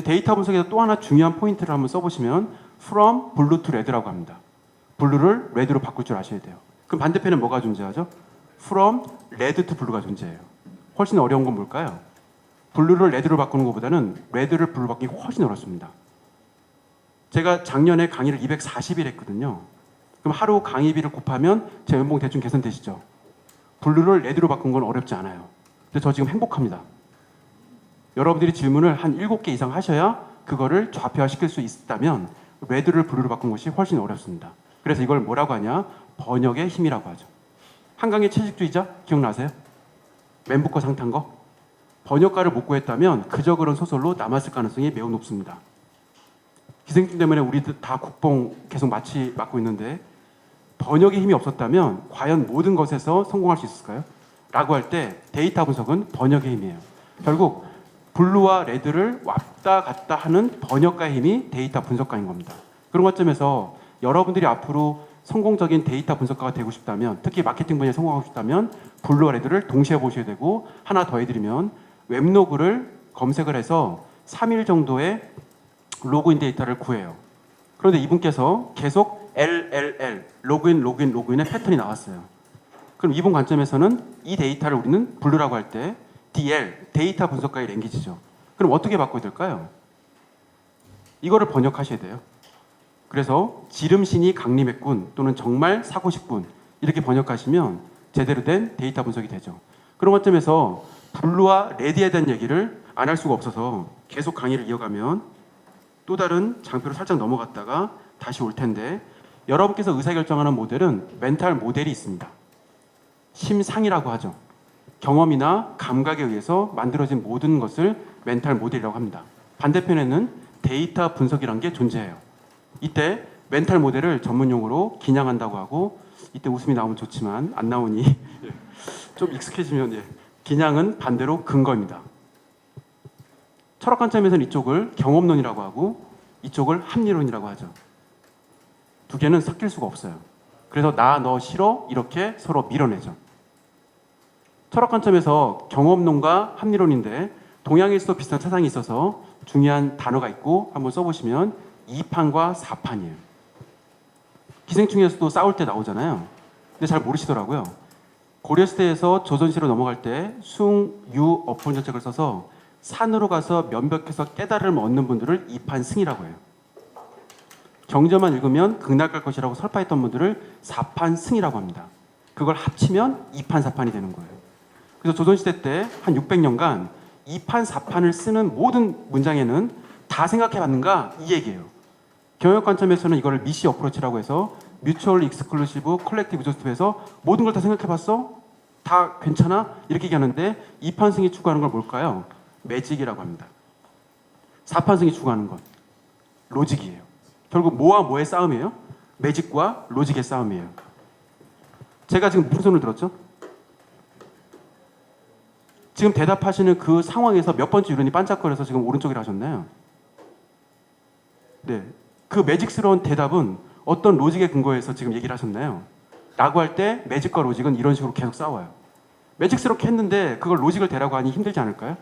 데이터 분석에서 또 하나 중요한 포인트를 한번 써보시면 from blue to red라고 합니다. 블루를 레드로 바꿀 줄 아셔야 돼요. 그럼 반대편에 뭐가 존재하죠? from red to blue가 존재해요. 훨씬 어려운 건 뭘까요? 블루를 레드로 바꾸는 것보다는 레드를 블루로 바꾸기 훨씬 어렵습니다. 제가 작년에 강의를 240일 했거든요. 그럼 하루 강의비를 곱하면 제 연봉 대충 계산되시죠? 블루를 레드로 바꾼 건 어렵지 않아요. 근데 저 지금 행복합니다. 여러분들이 질문을 한 7개 이상 하셔야 그거를 좌표화시킬 수 있다면 레드를 블루로 바꾼 것이 훨씬 어렵습니다. 그래서 이걸 뭐라고 하냐? 번역의 힘이라고 하죠. 한강의 채식주의자 기억나세요? 멘붕 거 상탄 거? 번역가를 못 구했다면 그저 그런 소설로 남았을 가능성이 매우 높습니다. 기생충 때문에 우리들 다 국뽕 계속 맡고 있는데 번역의 힘이 없었다면 과연 모든 것에서 성공할 수 있을까요? 라고 할 때 데이터 분석은 번역의 힘이에요. 결국 블루와 레드를 왔다 갔다 하는 번역가의 힘이 데이터 분석가인 겁니다. 그런 관점에서 여러분들이 앞으로 성공적인 데이터 분석가가 되고 싶다면, 특히 마케팅 분야에 성공하고 싶다면 블루와 레드를 동시에 보셔야 되고, 하나 더 해드리면 웹로그를 검색을 해서 3일 정도의 로그인 데이터를 구해요. 그런데 이분께서 계속 LLL 로그인의 패턴이 나왔어요. 그럼 이분 관점에서는 이 데이터를 우리는 블루라고 할 때 DL 데이터 분석가의 랭귀지죠. 그럼 어떻게 바꿔야 될까요? 이거를 번역하셔야 돼요. 그래서 지름신이 강림했군 또는 정말 사고 싶군 이렇게 번역하시면 제대로 된 데이터 분석이 되죠. 그런 관점에서 블루와 레드에 대한 얘기를 안 할 수가 없어서 계속 강의를 이어가면 또 다른 장표로 살짝 넘어갔다가 다시 올 텐데, 여러분께서 의사결정하는 모델은 멘탈 모델이 있습니다. 심상이라고 하죠. 경험이나 감각에 의해서 만들어진 모든 것을 멘탈 모델이라고 합니다. 반대편에는 데이터 분석이라는 게 존재해요. 이때 멘탈 모델을 전문용어로 기냥한다고 하고, 이때 웃음이 나오면 좋지만 안 나오니 좀 익숙해지면, 기냥은 반대로 근거입니다. 철학 관점에서는 이쪽을 경험론이라고 하고 이쪽을 합리론이라고 하죠. 두 개는 섞일 수가 없어요. 그래서 나, 너 싫어 이렇게 서로 밀어내죠. 철학 관점에서 경험론과 합리론인데 동양에서도 비슷한 사상이 있어서 중요한 단어가 있고 한번 써보시면 2판과 4판이에요. 기생충에서도 싸울 때 나오잖아요. 근데 잘 모르시더라고요. 고려시대에서 조선시대로 넘어갈 때 숭, 유, 어폰전책을 써서 산으로 가서 면벽해서 깨달음을 얻는 분들을 2판 승이라고 해요. 경전만 읽으면 극락 갈 것이라고 설파했던 분들을 4판 승이라고 합니다. 그걸 합치면 2판 4판이 되는 거예요. 그래서 조선시대 때 한 600년간 2판 4판을 쓰는 모든 문장에는 다 생각해봤는가 이 얘기예요. 경영 관점에서는 이거를 미시 어프로치라고 해서 뮤추얼 익스클루시브 컬렉티브 조스트에서 모든 걸 다 생각해봤어? 다 괜찮아? 이렇게 얘기하는데 2판 승이 추구하는 건 뭘까요? 매직이라고 합니다. 4판 승이 추구하는 건 로직이에요. 결국 뭐와 뭐의 싸움이에요? 매직과 로직의 싸움이에요. 제가 지금 무슨 손을 들었죠? 지금 대답하시는 그 상황에서 몇 번째 유론이 반짝거려서 지금 오른쪽이라 하셨나요? 네, 그 매직스러운 대답은 어떤 로직의 근거에서 지금 얘기를 하셨나요? 라고 할 때 매직과 로직은 이런 식으로 계속 싸워요. 매직스럽게 했는데 그걸 로직을 대라고 하니 힘들지 않을까요?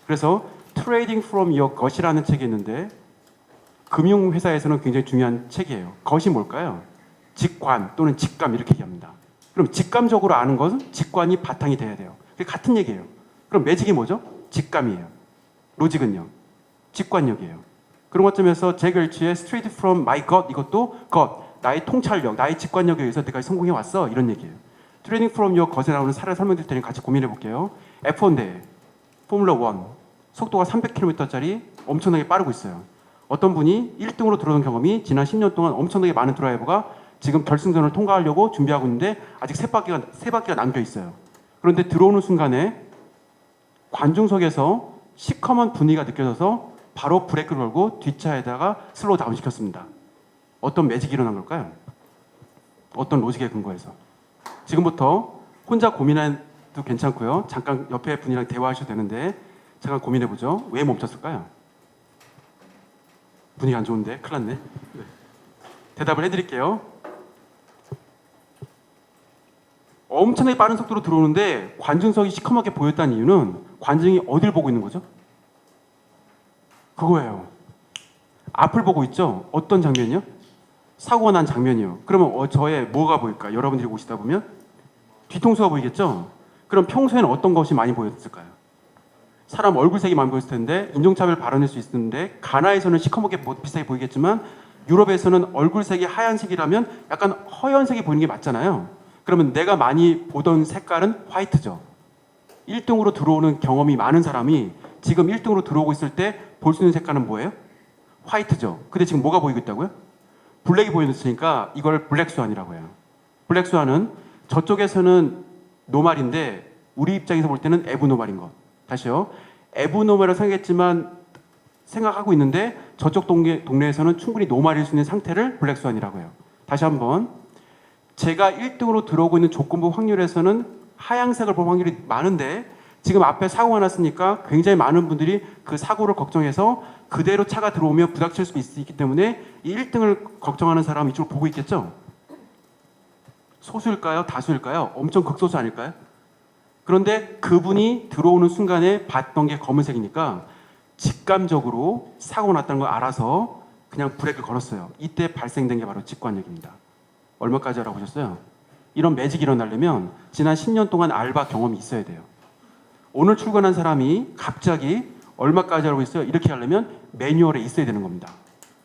그래서 Trading from Your Gut이라는 책이 있는데 금융회사에서는 굉장히 중요한 책이에요. 겉이 뭘까요? 직관 또는 직감 이렇게 얘기합니다. 그럼 직감적으로 아는 것은 직관이 바탕이 돼야 돼요. 그게 같은 얘기예요. 그럼 매직이 뭐죠? 직감이에요. 로직은요? 직관력이에요. 그런 것점에서 잭 웰치의 Straight from my gut 이것도 gut, 나의 통찰력, 나의 직관력에 의해서 내가 성공해 왔어 이런 얘기예요. Trading from your gut에 나오는 사례를 설명드릴 테니 같이 고민해 볼게요. F1 대회, 포뮬러 1, 속도가 300km짜리 엄청나게 빠르고 있어요. 어떤 분이 1등으로 들어오는 경험이 지난 10년 동안 엄청나게 많은 드라이버가 지금 결승전을 통과하려고 준비하고 있는데 아직 세 바퀴가 남겨 있어요. 그런데 들어오는 순간에 관중석에서 시커먼 분위기가 느껴져서 바로 브레이크를 걸고 뒷차에다가 슬로우 다운 시켰습니다. 어떤 매직이 일어난 걸까요? 어떤 로직에 근거해서? 지금부터 혼자 고민해도 괜찮고요. 잠깐 옆에 분이랑 대화하셔도 되는데 잠깐 고민해보죠. 왜 멈췄을까요? 분위기 안 좋은데? 큰일 났네. 네. 대답을 해드릴게요. 엄청나게 빠른 속도로 들어오는데 관중석이 시커멓게 보였다는 이유는 관중이 어딜 보고 있는 거죠? 그거예요. 앞을 보고 있죠? 어떤 장면이요? 사고가 난 장면이요. 그러면 저의 뭐가 보일까? 여러분들이 보시다 보면 뒤통수가 보이겠죠? 그럼 평소에는 어떤 것이 많이 보였을까요? 사람 얼굴색이 많이 보였을 텐데 인종차별 발언일 수 있는데 가나에서는 시커멓게 비슷하게 보이겠지만 유럽에서는 얼굴색이 하얀색이라면 약간 허연색이 보이는 게 맞잖아요. 그러면 내가 많이 보던 색깔은 화이트죠. 1등으로 들어오는 경험이 많은 사람이 지금 1등으로 들어오고 있을 때 볼 수 있는 색깔은 뭐예요? 화이트죠. 근데 지금 뭐가 보이고 있다고요? 블랙이 보였으니까 이걸 블랙스완이라고 해요. 블랙스완은 저쪽에서는 노말인데 우리 입장에서 볼 때는 에브노말인 것. 다시요. 에브노말을 생각하고 있는데 저쪽 동네에서는 충분히 노말일 수 있는 상태를 블랙스완이라고 해요. 다시 한번. 제가 1등으로 들어오고 있는 조건부 확률에서는 하얀색을 볼 확률이 많은데 지금 앞에 사고가 났으니까 굉장히 많은 분들이 그 사고를 걱정해서 그대로 차가 들어오면 부닥칠 수 있기 때문에 이 1등을 걱정하는 사람은 이쪽을 보고 있겠죠. 소수일까요? 다수일까요? 엄청 극소수 아닐까요? 그런데 그분이 들어오는 순간에 봤던 게 검은색이니까 직감적으로 사고가 났다는 걸 알아서 그냥 브레이크를 걸었어요. 이때 발생된 게 바로 직관력입니다. 얼마까지 알아보셨어요? 이런 매직이 일어나려면 지난 10년 동안 알바 경험이 있어야 돼요. 오늘 출근한 사람이 갑자기 얼마까지 알고 있어요? 이렇게 하려면 매뉴얼에 있어야 되는 겁니다.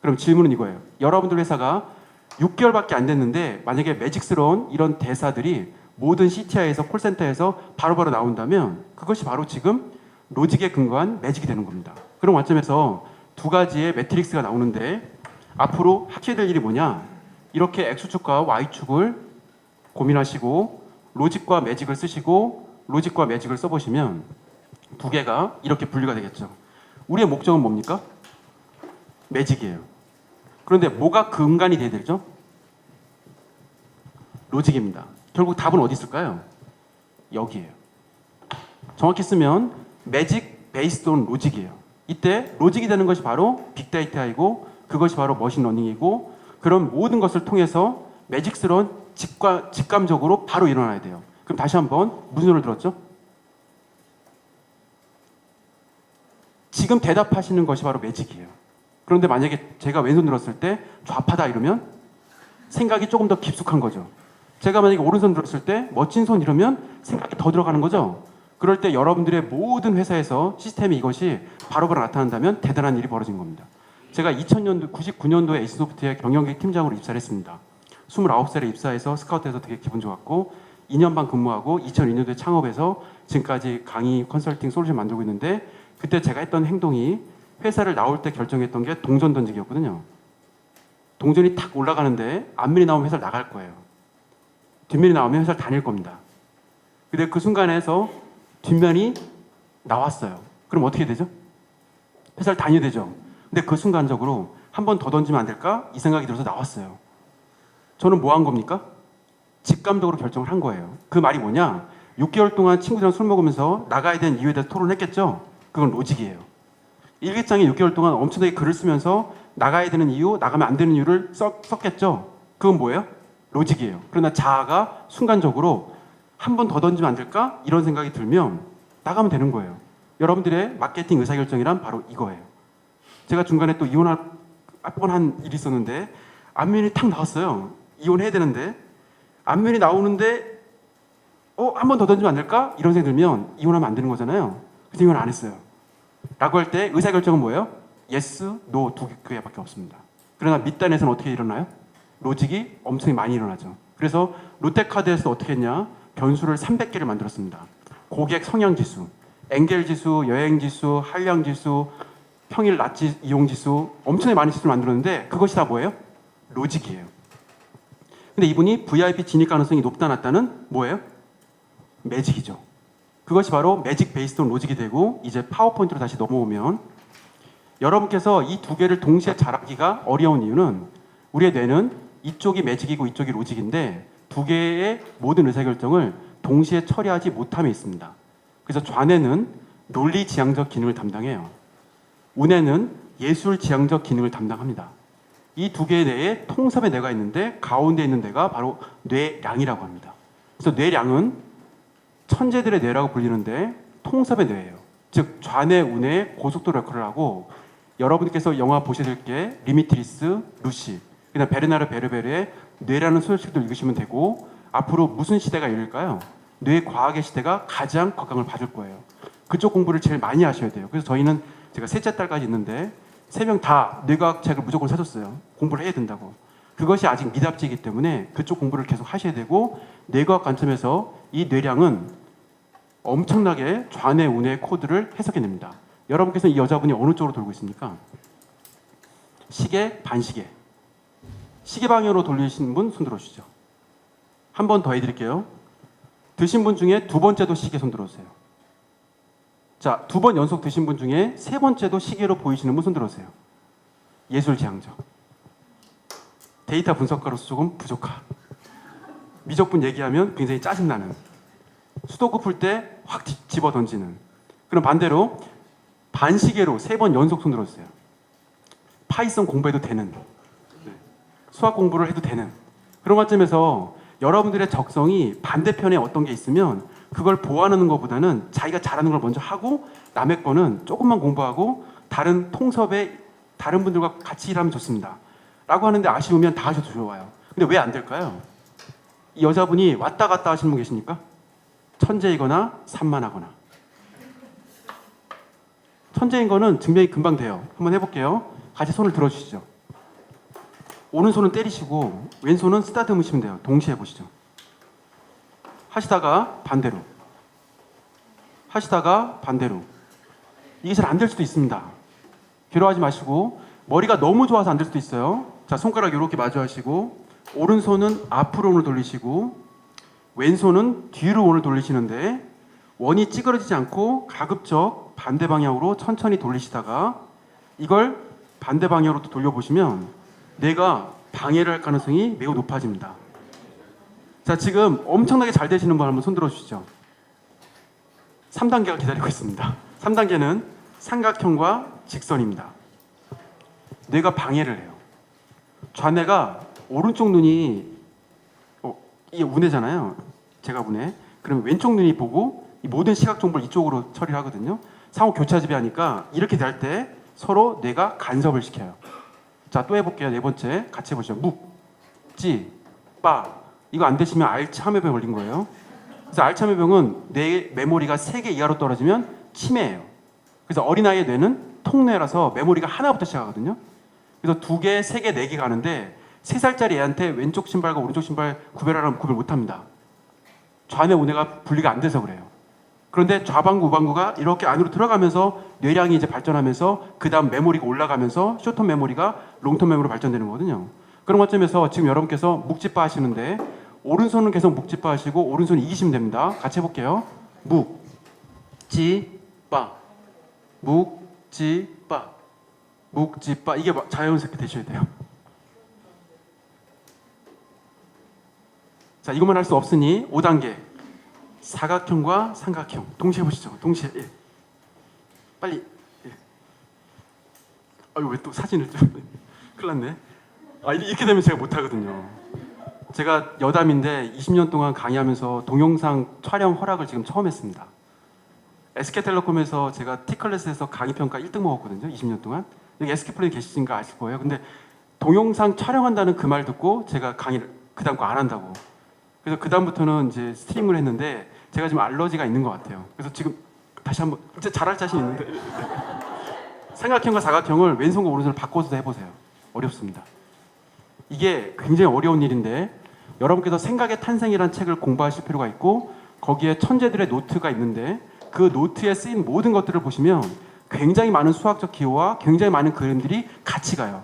그럼 질문은 이거예요. 여러분들 회사가 6개월밖에 안 됐는데 만약에 매직스러운 이런 대사들이 모든 CTI에서 콜센터에서 바로바로 나온다면 그것이 바로 지금 로직에 근거한 매직이 되는 겁니다. 그런 관점에서 두 가지의 매트릭스가 나오는데 앞으로 하셔야 될 일이 뭐냐? 이렇게 X축과 Y축을 고민하시고 로직과 매직을 쓰시고 로직과 매직을 써보시면 두 개가 이렇게 분류가 되겠죠. 우리의 목적은 뭡니까? 매직이에요. 그런데 뭐가 근간이 돼야 되죠? 로직입니다. 결국 답은 어디 있을까요? 여기에요. 정확히 쓰면 매직 베이스드 온 로직이에요. 이때 로직이 되는 것이 바로 빅데이터이고 그것이 바로 머신러닝이고 그런 모든 것을 통해서 매직스러운 직감적으로 바로 일어나야 돼요. 그럼 다시 한번 무슨 소리를 들었죠? 지금 대답하시는 것이 바로 매직이에요. 그런데 만약에 제가 왼손 들었을 때 좌파다 이러면 생각이 조금 더 깊숙한 거죠. 제가 만약에 오른손 들었을 때 멋진 손 이러면 생각이 더 들어가는 거죠. 그럴 때 여러분들의 모든 회사에서 시스템이 이것이 바로바로 나타난다면 대단한 일이 벌어진 겁니다. 제가 2000년도, 99년도에 에이스소프트의 경영기획 팀장으로 입사를 했습니다. 29살에 입사해서 스카우트해서 되게 기분 좋았고 2년 반 근무하고 2002년도에 창업해서 지금까지 강의 컨설팅 솔루션 만들고 있는데 그때 제가 했던 행동이 회사를 나올 때 결정했던 게 동전 던지기였거든요. 동전이 탁 올라가는데 앞면이 나오면 회사를 나갈 거예요. 뒷면이 나오면 회사를 다닐 겁니다. 근데 그 순간에서 뒷면이 나왔어요. 그럼 어떻게 되죠? 회사를 다녀야 되죠. 근데 그 순간적으로 한 번 더 던지면 안 될까? 이 생각이 들어서 나왔어요. 저는 뭐 한 겁니까? 직감적으로 결정을 한 거예요. 그 말이 뭐냐? 6개월 동안 친구들이랑 술 먹으면서 나가야 되는 이유에 대해서 토론했겠죠? 그건 로직이에요. 일기장에 6개월 동안 엄청나게 글을 쓰면서 나가야 되는 이유, 나가면 안 되는 이유를 썼겠죠? 그건 뭐예요? 로직이에요. 그러나 자아가 순간적으로 한 번 더 던지면 안 될까? 이런 생각이 들면 나가면 되는 거예요. 여러분들의 마케팅 의사결정이란 바로 이거예요. 제가 중간에 또 이혼할 뻔한 일이 있었는데 안면이 탁 나왔어요. 이혼해야 되는데 안면이 나오는데 한 번 더 던지면 안 될까? 이런 생각이 들면 이혼하면 안 되는 거잖아요. 그래서 이혼 안 했어요. 라고 할 때 의사결정은 뭐예요? yes, no 두 개밖에 없습니다. 그러나 밑단에서는 어떻게 일어나요? 로직이 엄청 많이 일어나죠. 그래서 롯데카드에서 어떻게 했냐? 변수를 300개를 만들었습니다. 고객 성향지수, 엔겔지수, 여행지수, 한량지수, 평일 낮 이용지수 엄청나게 많은 지수를 만들었는데 그것이 다 뭐예요? 로직이에요. 근데 이분이 VIP 진입 가능성이 높다 낮다는 뭐예요? 매직이죠. 그것이 바로 매직 베이스드 온 로직이 되고 이제 파워포인트로 다시 넘어오면 여러분께서 이 두 개를 동시에 잘하기가 어려운 이유는 우리의 뇌는 이쪽이 매직이고 이쪽이 로직인데 두 개의 모든 의사결정을 동시에 처리하지 못함에 있습니다. 그래서 좌뇌는 논리지향적 기능을 담당해요. 우뇌는 예술지향적 기능을 담당합니다. 이 두 개의 뇌에 통섭의 뇌가 있는데 가운데 있는 뇌가 바로 뇌량이라고 합니다. 그래서 뇌량은 천재들의 뇌라고 불리는데 통섭의 뇌예요. 즉 좌뇌, 우뇌 고속도로 역할을 하고 여러분께서 영화 보셔야 될 게 리미트리스, 루시, 그다음 베르나르 베르베르의 뇌라는 소설책도 읽으시면 되고 앞으로 무슨 시대가 열릴까요? 뇌과학의 시대가 가장 각광을 받을 거예요. 그쪽 공부를 제일 많이 하셔야 돼요. 그래서 저희는 제가 셋째 딸까지 있는데 3명 다 뇌과학 책을 무조건 사줬어요. 공부를 해야 된다고. 그것이 아직 미답지이기 때문에 그쪽 공부를 계속 하셔야 되고 뇌과학 관점에서 이 뇌량은 엄청나게 좌뇌, 우뇌 코드를 해석해냅니다. 여러분께서 이 여자분이 어느 쪽으로 돌고 있습니까? 시계, 반시계. 시계 방향으로 돌리신 분 손 들어주시죠. 한 번 더 해드릴게요. 드신 분 중에 두 번째도 시계 손 들어주세요. 자, 2번 연속 드신 분 중에 세 번째도 시계로 보이시는 분 손 들어주세요. 예술지향적. 데이터 분석가로서 조금 부족한. 미적분 얘기하면 굉장히 짜증나는. 수도구 풀 때 확 집어 던지는. 그럼 반대로 반시계로 3번 연속 손 들어주세요. 파이썬 공부해도 되는. 수학 공부를 해도 되는. 그런 관점에서 여러분들의 적성이 반대편에 어떤 게 있으면 그걸 보완하는 것보다는 자기가 잘하는 걸 먼저 하고 남의 거는 조금만 공부하고 다른 통섭에 다른 분들과 같이 일하면 좋습니다. 라고 하는데 아쉬우면 다 하셔도 좋아요. 근데 왜 안 될까요? 이 여자분이 왔다 갔다 하시는 분 계십니까? 천재이거나 산만하거나. 천재인 거는 증명이 금방 돼요. 한번 해볼게요. 같이 손을 들어주시죠. 오른손은 때리시고 왼손은 쓰다듬으시면 돼요. 동시에 해보시죠. 하시다가 반대로. 하시다가 반대로. 이게 잘 안 될 수도 있습니다. 괴로워하지 마시고 머리가 너무 좋아서 안 될 수도 있어요. 자, 손가락 이렇게 마주 하시고 오른손은 앞으로 오늘 돌리시고 왼손은 뒤로 오늘 돌리시는데 원이 찌그러지지 않고 가급적 반대 방향으로 천천히 돌리시다가 이걸 반대 방향으로 또 돌려보시면 내가 방해를 할 가능성이 매우 높아집니다. 자, 지금 엄청나게 잘 되시는 분 한번 손 들어주시죠. 3단계가 기다리고 있습니다. 3단계는 삼각형과 직선입니다. 뇌가 방해를 해요. 좌뇌가 오른쪽 눈이 이게 우뇌잖아요. 제가 우뇌. 그러면 왼쪽 눈이 보고 이 모든 시각 정보를 이쪽으로 처리를 하거든요. 상호 교차지배하니까 이렇게 될 때 서로 뇌가 간섭을 시켜요. 자, 또 해볼게요. 네 번째 같이 해보시죠. 묵, 지, 빠. 이거 안 되시면 알츠하이머병 걸린 거예요. 그래서 알츠하이머병은 뇌 메모리가 3개 이하로 떨어지면 치매예요. 그래서 어린아이의 뇌는 통뇌라서 메모리가 하나부터 시작하거든요. 그래서 2개, 3개, 4개 가는데 3살짜리 애한테 왼쪽 신발과 오른쪽 신발 구별하라면 구별 못합니다. 좌뇌 우뇌가 분리가 안 돼서 그래요. 그런데 좌방구 우방구가 이렇게 안으로 들어가면서 뇌량이 이제 발전하면서 그 다음 메모리가 올라가면서 쇼텀 메모리가 롱텀 메모리로 발전되는 거거든요. 그런 관점에서 지금 여러분께서 묵지빠 하시는데 오른손은 계속 묵지빠 하시고 오른손 이기시면 됩니다. 같이 해볼게요. 묵, 지, 빠. 묵, 지, 빠. 묵, 지, 빠. 이게 자연스럽게 되셔야 돼요. 자, 이것만 할 수 없으니 5단계. 사각형과 삼각형. 동시에 보시죠. 동시에. 예. 빨리. 예. 아유, 왜 또 사진을 좀. 큰일 났네. 아, 이렇게 되면 제가 못하거든요. 제가 여담인데 20년 동안 강의하면서 동영상 촬영 허락을 지금 처음 했습니다. SK텔레콤에서 제가 T클래스에서 강의평가 1등 먹었거든요. 20년 동안. 여기 SK플레이 계시신가 아실 거예요. 근데 동영상 촬영한다는 그 말 듣고 제가 강의를 그 다음 거 안 한다고. 그래서 그 다음부터는 이제 스트리밍을 했는데 제가 지금 알러지가 있는 것 같아요. 그래서 지금 다시 한번 진짜 잘할 자신 있는데 삼각형과 사각형을 왼손과 오른손을 바꿔서 해보세요. 어렵습니다. 이게 굉장히 어려운 일인데 여러분께서 생각의 탄생이라는 책을 공부하실 필요가 있고 거기에 천재들의 노트가 있는데 그 노트에 쓰인 모든 것들을 보시면 굉장히 많은 수학적 기호와 굉장히 많은 그림들이 같이 가요.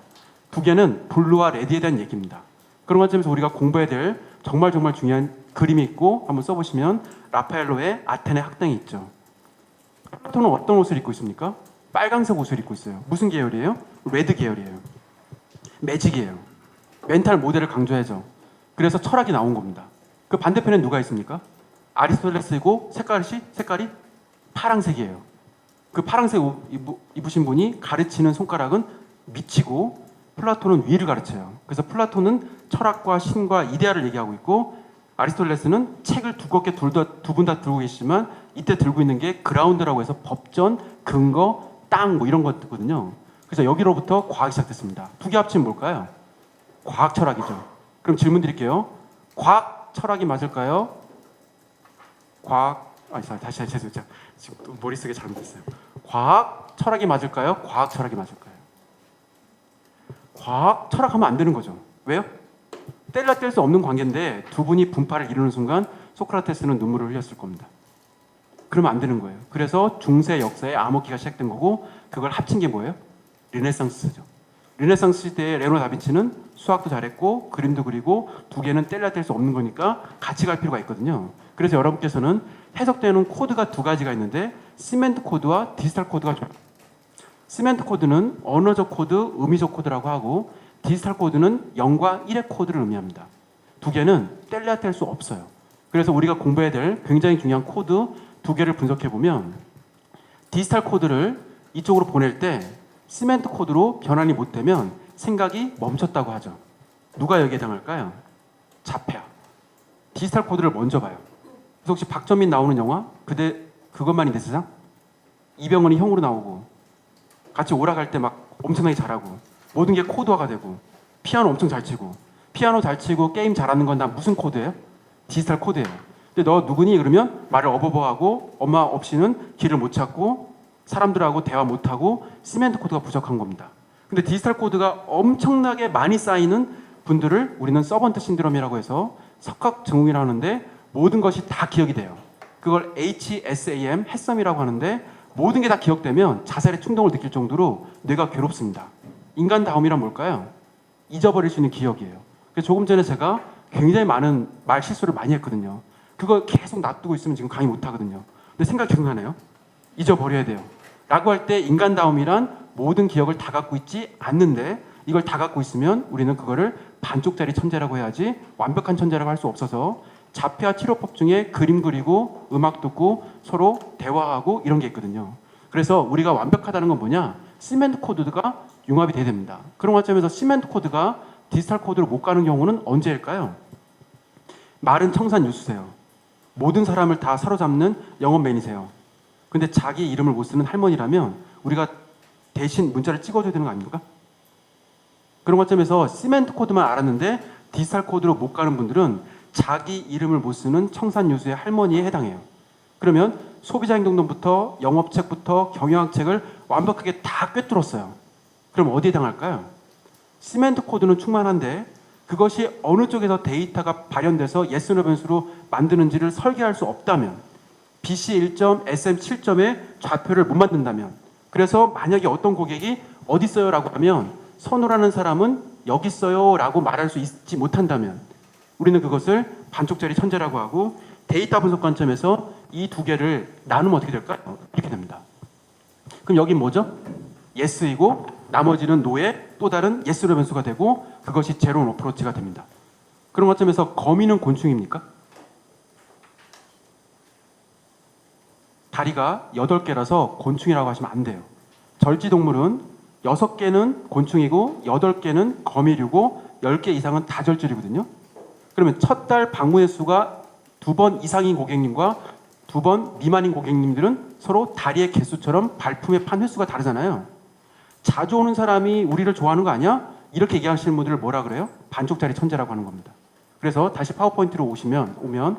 2개는 블루와 레드에 대한 얘기입니다. 그런 관점에서 우리가 공부해야 될 정말 중요한 그림이 있고 한번 써보시면 라파엘로의 아테네 학당이 있죠. 플라톤은 어떤 옷을 입고 있습니까? 빨강색 옷을 입고 있어요. 무슨 계열이에요? 레드 계열이에요. 매직이에요. 멘탈 모델을 강조해죠. 그래서 철학이 나온 겁니다. 그 반대편에 누가 있습니까? 아리스토텔레스이고 색깔이 파랑색이에요. 그 파랑색 옷 입으신 분이 가르치는 손가락은 밑이고 플라톤은 위를 가르쳐요. 그래서 플라톤은 철학과 신과 이데아를 얘기하고 있고 아리스토텔레스는 책을 두껍게 두 분 다 들고 계시지만 이때 들고 있는 게 그라운드라고 해서 법전, 근거, 땅 뭐 이런 것거든요. 그래서 여기로부터 과학이 시작됐습니다. 2개 합치면 뭘까요? 과학 철학이죠. 그럼 질문 드릴게요. 과학 철학이 맞을까요? 다시 죄송해요. 지금 또 머릿속에 잘못됐어요. 과학 철학이 맞을까요? 과학 철학이 맞을까요? 과학 철학하면 안 되는 거죠. 왜요? 뗄라 뗄 수 없는 관계인데 두 분이 분파를 이루는 순간 소크라테스는 눈물을 흘렸을 겁니다. 그러면 안 되는 거예요. 그래서 중세 역사에 암흑기가 시작된 거고 그걸 합친 게 뭐예요? 르네상스죠. 르네상스 시대에 레오나르도 다빈치는 수학도 잘했고 그림도 그리고 2개는 뗄라 뗄 수 없는 거니까 같이 갈 필요가 있거든요. 그래서 여러분께서는 해석되는 코드가 2가지가 있는데 시멘트 코드와 디지털 코드가 시멘트 코드는 언어적 코드, 의미적 코드라고 하고 디지털 코드는 0과 1의 코드를 의미합니다. 2개는 뗄래야 뗄 수 없어요. 그래서 우리가 공부해야 될 굉장히 중요한 코드 2개를 분석해 보면 디지털 코드를 이쪽으로 보낼 때 시멘트 코드로 변환이 못 되면 생각이 멈췄다고 하죠. 누가 여기에 해당할까요? 자폐아. 디지털 코드를 먼저 봐요. 그래서 혹시 박정민 나오는 영화 그것만인데 세상? 이병헌이 형으로 나오고 같이 오락할 때 막 엄청나게 잘하고 모든 게 코드화가 되고 피아노 엄청 잘 치고 피아노 잘 치고 게임 잘하는 건 다 무슨 코드예요? 디지털 코드예요. 근데 너 누구니? 그러면 말을 어버버하고 엄마 없이는 길을 못 찾고 사람들하고 대화 못하고 시멘트 코드가 부족한 겁니다. 근데 디지털 코드가 엄청나게 많이 쌓이는 분들을 우리는 서번트 신드롬이라고 해서 석학증후군이라고 하는데 모든 것이 다 기억이 돼요. 그걸 HSAM, 해썸이라고 하는데 모든 게 다 기억되면 자살의 충동을 느낄 정도로 뇌가 괴롭습니다. 인간다움이란 뭘까요? 잊어버릴 수 있는 기억이에요. 그래서 조금 전에 제가 굉장히 많은 말 실수를 많이 했거든요. 그거 계속 놔두고 있으면 지금 강의 못 하거든요. 근데 생각 기억나네요. 잊어버려야 돼요. 라고 할 때 인간다움이란 모든 기억을 다 갖고 있지 않는데 이걸 다 갖고 있으면 우리는 그거를 반쪽짜리 천재라고 해야지 완벽한 천재라고 할 수 없어서 자폐아 치료법 중에 그림 그리고 음악 듣고 서로 대화하고 이런 게 있거든요. 그래서 우리가 완벽하다는 건 뭐냐? 시멘트 코드가 융합이 돼야 됩니다. 그런 관점에서 시멘트 코드가 디지털 코드로 못 가는 경우는 언제일까요? 말은 청산 유수세요. 모든 사람을 다 사로잡는 영업맨이세요. 근데 자기 이름을 못 쓰는 할머니라면 우리가 대신 문자를 찍어줘야 되는 거 아닙니까? 그런 관점에서 시멘트 코드만 알았는데 디지털 코드로 못 가는 분들은 자기 이름을 못 쓰는 청산유수의 할머니에 해당해요. 그러면 소비자 행동론부터 영업책부터 경영학책을 완벽하게 다 꿰뚫었어요. 그럼 어디에 해당할까요? 시멘트 코드는 충만한데 그것이 어느 쪽에서 데이터가 발현돼서 예스노 변수로 만드는지를 설계할 수 없다면 BC 1점, SM 7점의 좌표를 못 만든다면 그래서 만약에 어떤 고객이 어디 있어요? 라고 하면 선우라는 사람은 여기 있어요 라고 말할 수 있지 못한다면 우리는 그것을 반쪽짜리 천재라고 하고 데이터 분석 관점에서 이 두 개를 나누면 어떻게 될까요? 이렇게 됩니다. 그럼 여긴 뭐죠? 예스이고 나머지는 노의 또 다른 예스로 변수가 되고 그것이 제로온 어프로치가 됩니다. 그런 관점에서 거미는 곤충입니까? 다리가 8개라서 곤충이라고 하시면 안 돼요. 절지동물은 6개는 곤충이고 8개는 거미류고 10개 이상은 다절지류거든요. 그러면 첫 달 방문의 수가 2번 이상인 고객님과 2번 미만인 고객님들은 서로 다리의 개수처럼 발품의 판 횟수가 다르잖아요. 자주 오는 사람이 우리를 좋아하는 거 아니야? 이렇게 얘기하시는 분들을 뭐라 그래요? 반쪽짜리 천재라고 하는 겁니다. 그래서 다시 파워포인트로 오면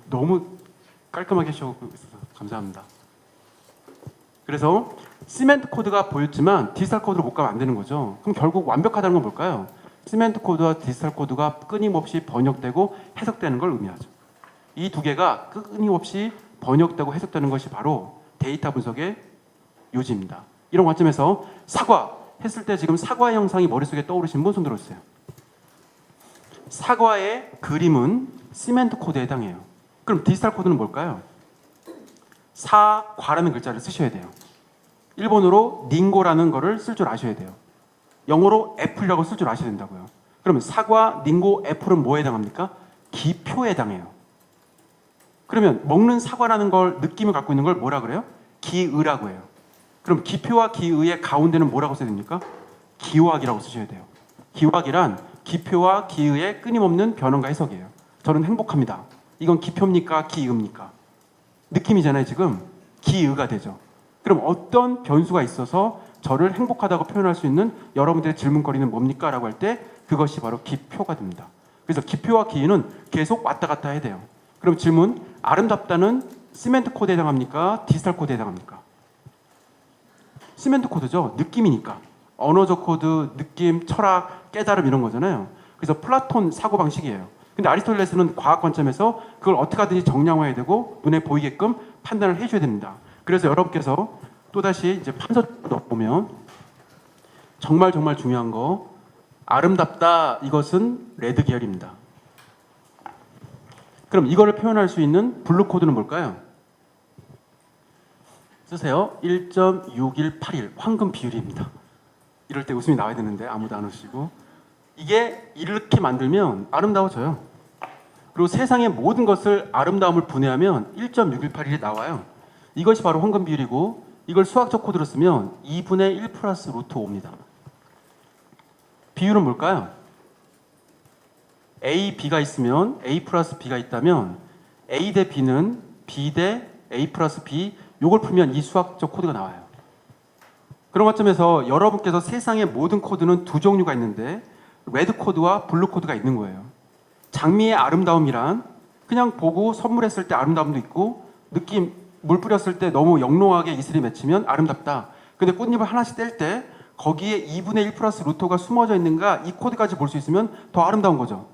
너무 깔끔하게 해주셔서 감사합니다. 그래서 시멘트 코드가 보였지만 디지털 코드로 못 가면 안 되는 거죠. 그럼 결국 완벽하다는 건 뭘까요? 시멘트 코드와 디지털 코드가 끊임없이 번역되고 해석되는 걸 의미하죠. 이 두 개가 끊임없이 번역되고 해석되는 것이 바로 데이터 분석의 요지입니다. 이런 관점에서 사과 했을 때 지금 사과의 형상이 머릿속에 떠오르신 분 손 들어주세요. 사과의 그림은 시멘트 코드에 해당해요. 그럼 디지털 코드는 뭘까요? 사과라는 글자를 쓰셔야 돼요. 일본어로 닝고라는 거를 쓸 줄 아셔야 돼요. 영어로 애플이라고 쓸 줄 아셔야 된다고요. 그러면 사과, 닝고, 애플은 뭐에 해당합니까? 기표에 해당해요. 그러면 먹는 사과라는 걸 느낌을 갖고 있는 걸 뭐라 그래요? 기의라고 해요. 그럼 기표와 기의의 가운데는 뭐라고 써야 됩니까? 기호학이라고 쓰셔야 돼요. 기호학이란 기표와 기의의 끊임없는 변형과 해석이에요. 저는 행복합니다. 이건 기표입니까? 기의입니까? 느낌이잖아요. 지금 기의가 되죠. 그럼 어떤 변수가 있어서 저를 행복하다고 표현할 수 있는 여러분들의 질문거리는 뭡니까? 라고 할 때 그것이 바로 기표가 됩니다. 그래서 기표와 기의는 계속 왔다 갔다 해야 돼요. 그럼 질문, 아름답다는 시멘트 코드에 해당합니까? 디지털 코드에 해당합니까? 시멘트 코드죠. 느낌이니까. 언어적 코드, 느낌, 철학, 깨달음 이런 거잖아요. 그래서 플라톤 사고방식이에요. 근데 아리스토텔레스는 과학 관점에서 그걸 어떻게 하든지 정량화해야 되고 눈에 보이게끔 판단을 해줘야 됩니다. 그래서 여러분께서 또다시 이제 판서도 보면 정말 중요한 거 아름답다 이것은 레드 계열입니다. 그럼 이거를 표현할 수 있는 블루 코드는 뭘까요? 쓰세요. 1.6181 황금 비율입니다. 이럴 때 웃음이 나와야 되는데 아무도 안 웃으시고 이게 이렇게 만들면 아름다워져요. 그리고 세상의 모든 것을 아름다움을 분해하면 1.6181이 나와요. 이것이 바로 황금 비율이고 이걸 수학적 코드로 쓰면 2분의 1 플러스 루트 5입니다. 비율은 뭘까요? A, B가 있으면 A 플러스 B가 있다면 A 대 B는 B 대 A 플러스 B, 요걸 풀면 이 수학적 코드가 나와요. 그런 관점에서 여러분께서 세상의 모든 코드는 두 종류가 있는데 레드 코드와 블루 코드가 있는 거예요. 장미의 아름다움이란 그냥 보고 선물했을 때 아름다움도 있고 느낌 물 뿌렸을 때 너무 영롱하게 이슬이 맺히면 아름답다. 근데 꽃잎을 하나씩 뗄 때 거기에 2분의 1 플러스 루터가 숨어져 있는가 이 코드까지 볼 수 있으면 더 아름다운 거죠.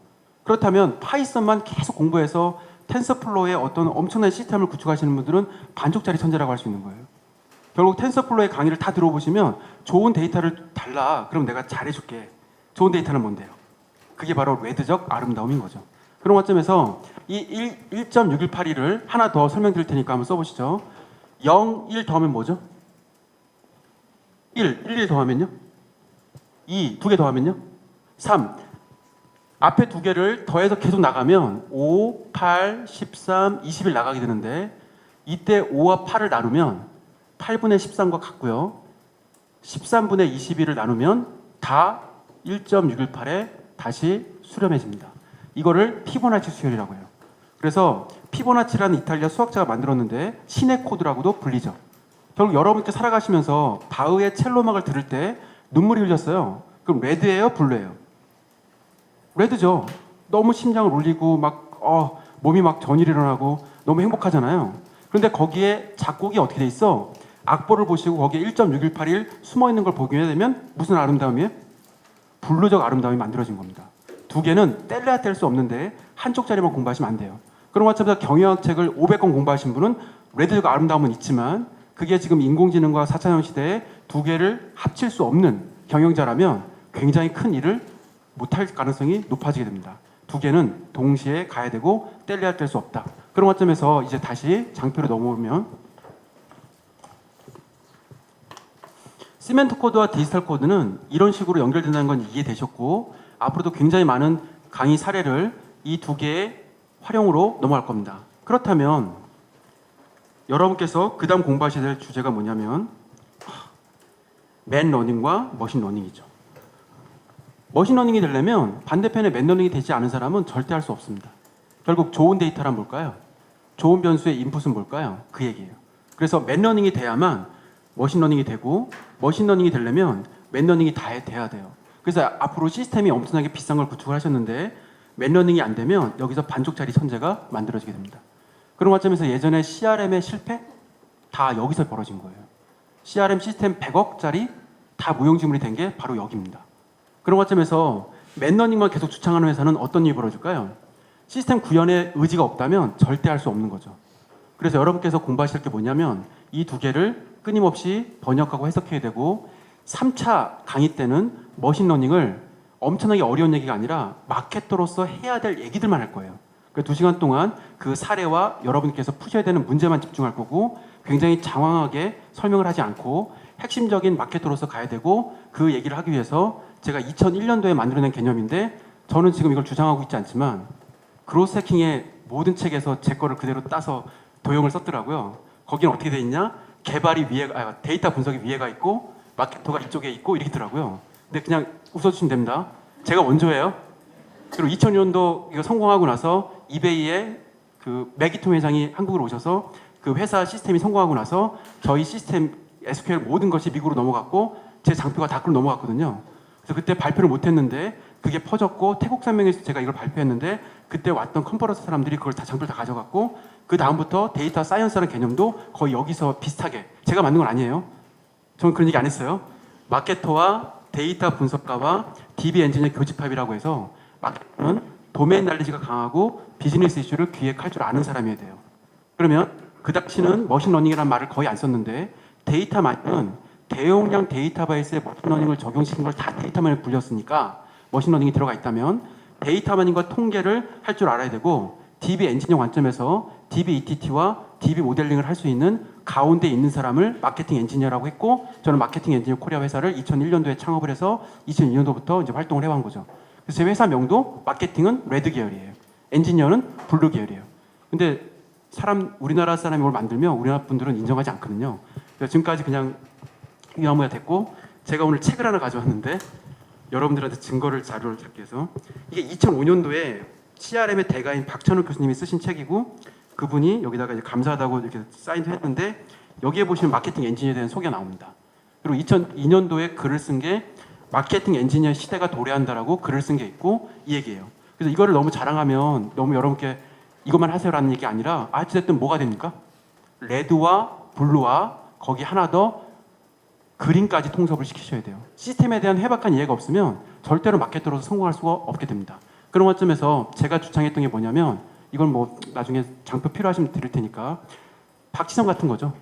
그렇다면 파이썬만 계속 공부해서 텐서플로우의 어떤 엄청난 시스템을 구축하시는 분들은 반쪽짜리 천재라고 할 수 있는 거예요. 결국 텐서플로우의 강의를 다 들어보시면 좋은 데이터를 달라. 그럼 내가 잘해줄게. 좋은 데이터는 뭔데요? 그게 바로 레드적 아름다움인 거죠. 그런 관점에서 이 1.6182를 하나 더 설명드릴 테니까 한번 써보시죠. 0, 1 더하면 뭐죠? 1 더하면요? 2, 두 개 더하면요? 3. 앞에 두 개를 더해서 계속 나가면 5, 8, 13, 21 나가게 되는데 이때 5와 8을 나누면 8분의 13과 같고요. 13분의 21을 나누면 다 1.618에 다시 수렴해집니다. 이거를 피보나치 수열이라고 해요. 그래서 피보나치라는 이탈리아 수학자가 만들었는데 신의 코드라고도 불리죠. 결국 여러분께 살아가시면서 바흐의 첼로 음악을 들을 때 눈물이 흘렸어요. 그럼 레드예요? 블루예요? 레드죠. 너무 심장을 울리고 막 몸이 막 전율이 일어나고 너무 행복하잖아요. 그런데 거기에 작곡이 어떻게 돼 있어? 악보를 보시고 거기에 1.6181 숨어 있는 걸 보게 되면 무슨 아름다움이에요? 블루적 아름다움이 만들어진 겁니다. 두 개는 뗄래야 뗄 수 없는데 한쪽짜리만 공부하시면 안 돼요. 그런 관점에서 경영학 책을 500권 공부하신 분은 레드적 아름다움은 있지만 그게 지금 인공지능과 4차원 시대에 두 개를 합칠 수 없는 경영자라면 굉장히 큰 일을 못할 가능성이 높아지게 됩니다. 두 개는 동시에 가야 되고 뗄래야 뗄 수 없다. 그런 관점에서 이제 다시 장표로 넘어오면 시멘트 코드와 디지털 코드는 이런 식으로 연결된다는 건 이해되셨고 앞으로도 굉장히 많은 강의 사례를 이 두 개의 활용으로 넘어갈 겁니다. 그렇다면 여러분께서 그 다음 공부하셔야 될 주제가 뭐냐면 맨러닝과 머신러닝이죠. 머신러닝이 되려면 반대편에 맨러닝이 되지 않은 사람은 절대 할 수 없습니다. 결국 좋은 데이터란 뭘까요? 좋은 변수의 인풋은 뭘까요? 그 얘기예요. 그래서 맨러닝이 돼야만 머신러닝이 되고 머신러닝이 되려면 맨러닝이 다 돼야 돼요. 그래서 앞으로 시스템이 엄청나게 비싼 걸 구축을 하셨는데 맨러닝이 안 되면 여기서 반쪽짜리 천재가 만들어지게 됩니다. 그런 관점에서 예전에 CRM의 실패? 다 여기서 벌어진 거예요. CRM 시스템 100억짜리 다 무용지물이 된 게 바로 여기입니다. 그런 관점에서 맨러닝만 계속 주창하는 회사는 어떤 일이 벌어질까요? 시스템 구현에 의지가 없다면 절대 할 수 없는 거죠. 그래서 여러분께서 공부하실 게 뭐냐면 이 두 개를 끊임없이 번역하고 해석해야 되고 3차 강의 때는 머신러닝을 엄청나게 어려운 얘기가 아니라 마케터로서 해야 될 얘기들만 할 거예요. 그러니까 2시간 동안 그 사례와 여러분께서 푸셔야 되는 문제만 집중할 거고 굉장히 장황하게 설명을 하지 않고 핵심적인 마케터로서 가야 되고 그 얘기를 하기 위해서 제가 2001년도에 만들어낸 개념인데 저는 지금 이걸 주장하고 있지 않지만 그로스 해킹의 모든 책에서 제 거를 그대로 따서 도형을 썼더라고요. 거기는 어떻게 돼 있냐? 개발이 데이터 분석이 위에가 있고 마케터가 이쪽에 있고 이렇게 있더라고요. 근데 그냥 웃어주시면 됩니다. 제가 원조예요. 그리고 2000년도 이거 성공하고 나서 이베이의 그 매기통 회장이 한국으로 오셔서 그 회사 시스템이 성공하고 나서 저희 시스템 SQL 모든 것이 미국으로 넘어갔고 제 장표가 다크로 넘어갔거든요. 그래서 그때 발표를 못했는데 그게 퍼졌고 태국산명에서 제가 이걸 발표했는데 그때 왔던 컨퍼런스 사람들이 그걸 다 장표를 다 가져갔고 그 다음부터 데이터 사이언스라는 개념도 거의 여기서 비슷하게 제가 만든 건 아니에요. 저는 그런 얘기 안 했어요. 마케터와 데이터 분석가와 DB 엔지니어 교집합이라고 해서 마케터는 도메인 날리지가 강하고 비즈니스 이슈를 기획할 줄 아는 사람이어야 돼요. 그러면 그 당시는 머신러닝이라는 말을 거의 안 썼는데 데이터 마이닝은 대용량 데이터베이스에 머신러닝을 적용시킨 걸 다 데이터 마이닝을 불렸으니까 머신러닝이 들어가 있다면 데이터 마이닝과 통계를 할 줄 알아야 되고 DB 엔지니어 관점에서 DB ETT와 DB 모델링을 할 수 있는 가운데 있는 사람을 마케팅 엔지니어라고 했고 저는 마케팅 엔지니어 코리아 회사를 2001년도에 창업을 해서 2002년도부터 이제 활동을 해온 거죠. 그래서 제 회사 명도 마케팅은 레드 계열이에요. 엔지니어는 블루 계열이에요. 근데 우리나라 사람이 이걸 만들면 우리나라 분들은 인정하지 않거든요. 그래서 지금까지 그냥 유야무야 됐고 제가 오늘 책을 하나 가져왔는데 여러분들한테 증거를 자료를 찾기 위해서 이게 2005년도에 CRM의 대가인 박찬욱 교수님이 쓰신 책이고 그분이 여기다가 이제 감사하다고 이렇게 사인도 했는데 여기에 보시면 마케팅 엔지니어에 대한 소개가 나옵니다. 그리고 2002년도에 글을 쓴 게 마케팅 엔지니어 시대가 도래한다라고 글을 쓴 게 있고 이 얘기예요. 그래서 이거를 너무 자랑하면 너무 여러분께 이것만 하세요라는 얘기 아니라 어쨌든 뭐가 됩니까? 레드와 블루와 거기 하나 더 그린까지 통섭을 시키셔야 돼요. 시스템에 대한 해박한 이해가 없으면 절대로 마케터로서 성공할 수가 없게 됩니다. 그런 관점에서 제가 주창했던 게 뭐냐면 이건 뭐 나중에 장표 필요하시면 드릴 테니까 박지성 같은 거죠.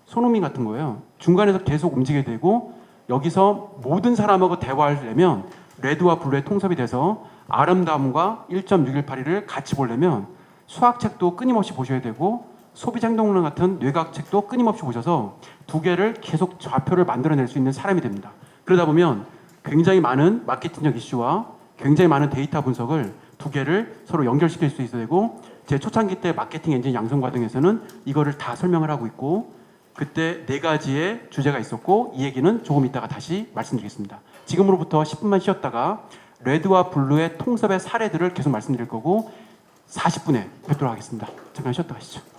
손흥민 같은 거예요. 중간에서 계속 움직이게 되고 여기서 모든 사람하고 대화하려면 레드와 블루의 통섭이 돼서 아름다움과 1.6182를 같이 보려면 수학책도 끊임없이 보셔야 되고 소비자 행동론 같은 뇌과학책도 끊임없이 보셔서 두 개를 계속 좌표를 만들어낼 수 있는 사람이 됩니다. 그러다 보면 굉장히 많은 마케팅적 이슈와 굉장히 많은 데이터 분석을 두 개를 서로 연결시킬 수 있어야 되고 제 초창기 때 마케팅 엔진 양성 과정에서는 이거를 다 설명을 하고 있고 그때 4가지의 주제가 있었고 이 얘기는 조금 이따가 다시 말씀드리겠습니다. 지금으로부터 10분만 쉬었다가 레드와 블루의 통섭의 사례들을 계속 말씀드릴 거고 40분에 뵙도록 하겠습니다. 잠깐 쉬었다 가시죠.